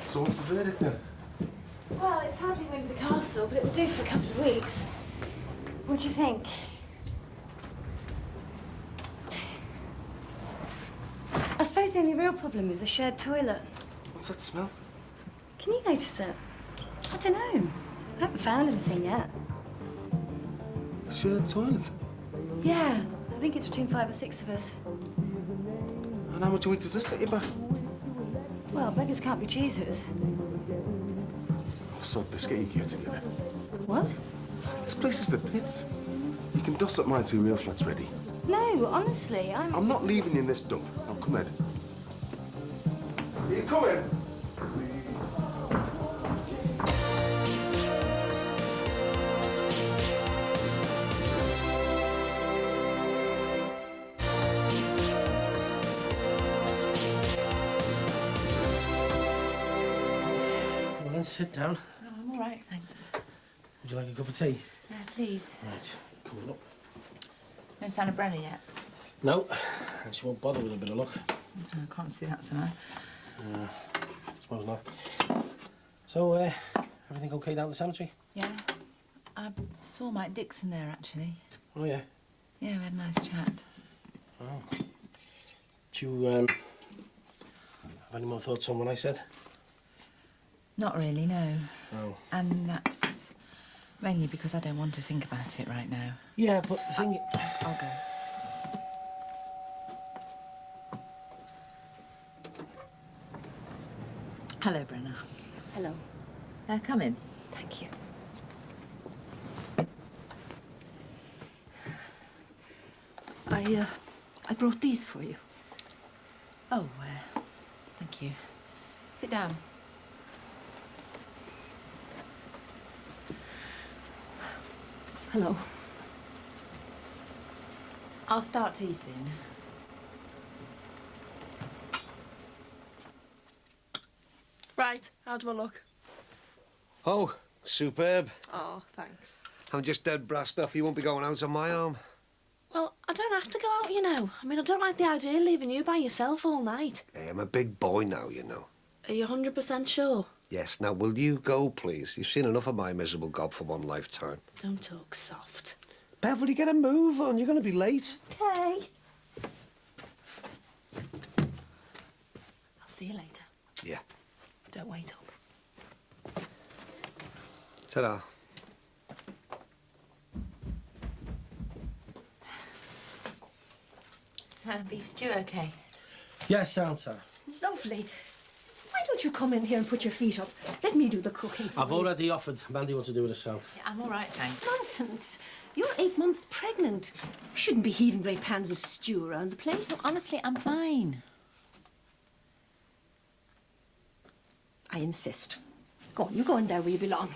So what's the verdict then? Well, it's hardly Windsor Castle, but it'll do for a couple of weeks. What do you think? I suppose the only real problem is the shared toilet. What's that smell? Can you notice it? I don't know. I haven't found anything yet. Shared toilet? Yeah, I think it's between 5 or 6 of us. And how much a week does this set you back? Well, beggars can't be choosers. Oh, sod this, get your gear together. What? This place is the pits. You can dust up mine till your real flat's ready. No, honestly, I'm not leaving you in this dump. Now, come in. Are you coming? Come on, sit down. Oh, I'm all right, thanks. Would you like a cup of tea? Yeah, please. Right, coming up. No sign of Brenna yet? No, and she won't bother with a bit of luck. I can't see that, so no. Suppose not. So, everything okay down at the cemetery? Yeah. I saw Mike Dixon there, actually. Oh, yeah? Yeah, we had a nice chat. Oh. Did you, have any more thoughts on what I said? Not really, no. Oh. And that's mainly because I don't want to think about it right now. Yeah, but the thing... I'll go. Hello, Brenna. Hello. Come in. Thank you. I brought these for you. Oh, thank you. Sit down. Hello. I'll start tea soon. Right, how do I look? Oh, superb. Oh, thanks. I'm just dead brassed off. You won't be going out on my arm. Well, I don't have to go out, you know. I mean, I don't like the idea of leaving you by yourself all night. Hey, I'm a big boy now, you know. Are you 100% sure? Yes, now will you go, please? You've seen enough of my miserable gob for one lifetime. Don't talk soft. Beverly, get a move on. You're going to be late. Okay. I'll see you later. Yeah. Don't wait up. Ta-da. Is beef stew okay? Yes, sound, sir. Lovely. Why don't you come in here and put your feet up? Let me do the cooking for I've you. already offered. Mandy wants to do it herself. Yeah, I'm all right, thanks. Nonsense. You're 8 months pregnant. You shouldn't be heaving great pans of stew around the place. No, honestly, I'm fine. I insist. Go on, you go in there where you belong.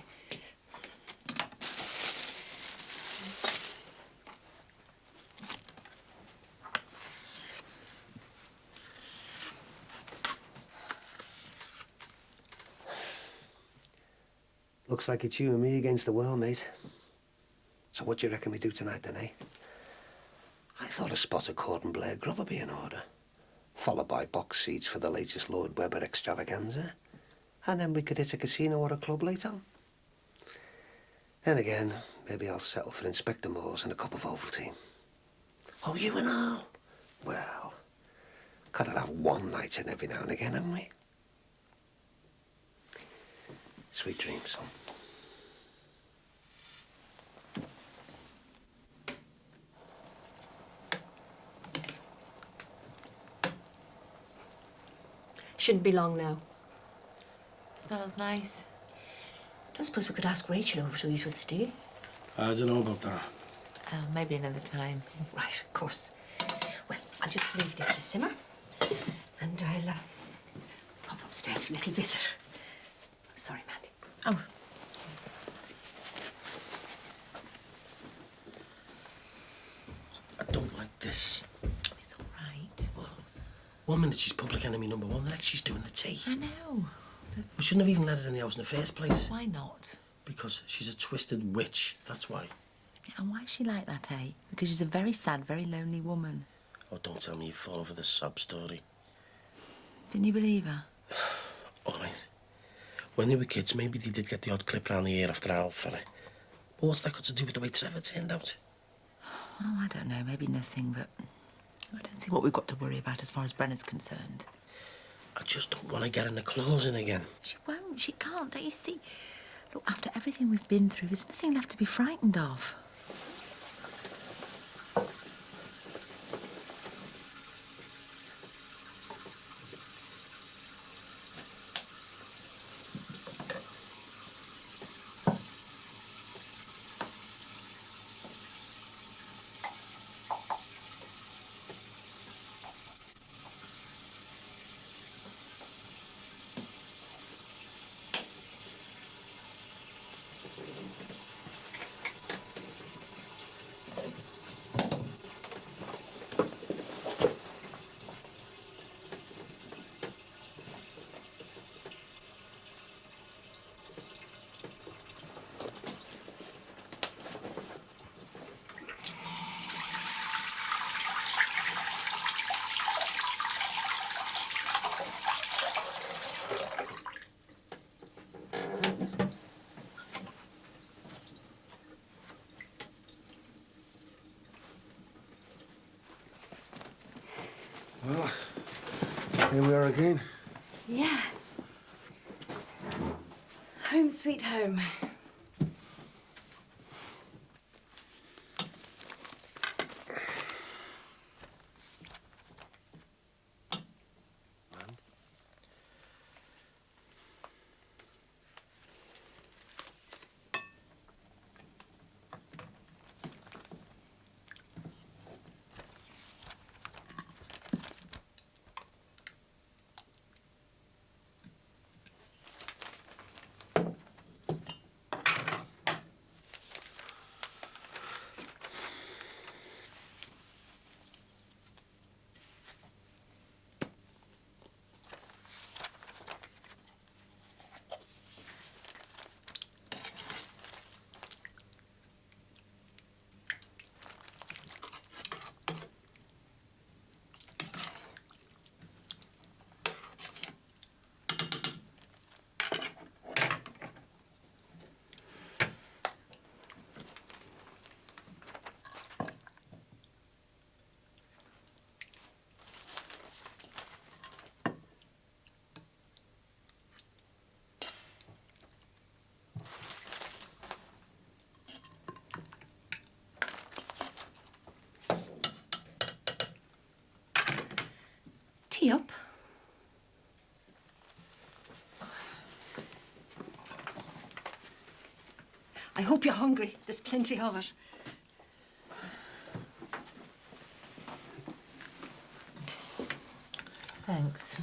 Looks like it's you and me against the world, mate. So what do you reckon we do tonight, then, eh? I thought a spot of Cordon Blair grub would be in order. Followed by box seats for the latest Lord Webber extravaganza. And then we could hit a casino or a club later on. Then again, maybe I'll settle for Inspector Morse and a cup of Ovaltine. Oh, you and all? Well, gotta have one night in every now and again, haven't we? Sweet dreams, son. Shouldn't be long now. Smells nice. Don't suppose we could ask Rachel over to eat with us, do you? I don't know about that. Oh, maybe another time. Right, of course. Well, I'll just leave this to simmer, and I'll pop upstairs for a little visit. Sorry, Mandy. Oh. I don't like this. It's all right. Well, 1 minute she's public enemy #1, the next she's doing the tea. I know. We shouldn't have even let her in the house in the first place. Why not? Because she's a twisted witch, that's why. Yeah, and why is she like that, eh? Because she's a very sad, very lonely woman. Oh, don't tell me you've fallen for the sob story. Didn't you believe her? All right. When they were kids, maybe they did get the odd clip round the ear after Al fella. But what's that got to do with the way Trevor turned out? Oh, I don't know. Maybe nothing, but I don't see what we've got to worry about as far as Brenna's concerned. I just don't want to get in the claws in again. She won't. She can't. Don't you see? Look, after everything we've been through, there's nothing left to be frightened of. Well, here we are again. Yeah. Home sweet home. Tea up. I hope you're hungry. There's plenty of it. Thanks.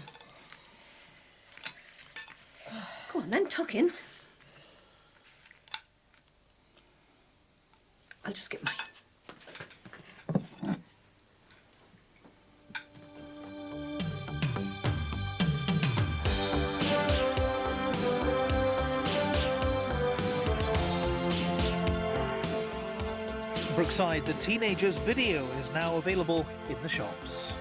Go on then, tuck in. I'll just get mine. Brookside, the Teenagers video is now available in the shops.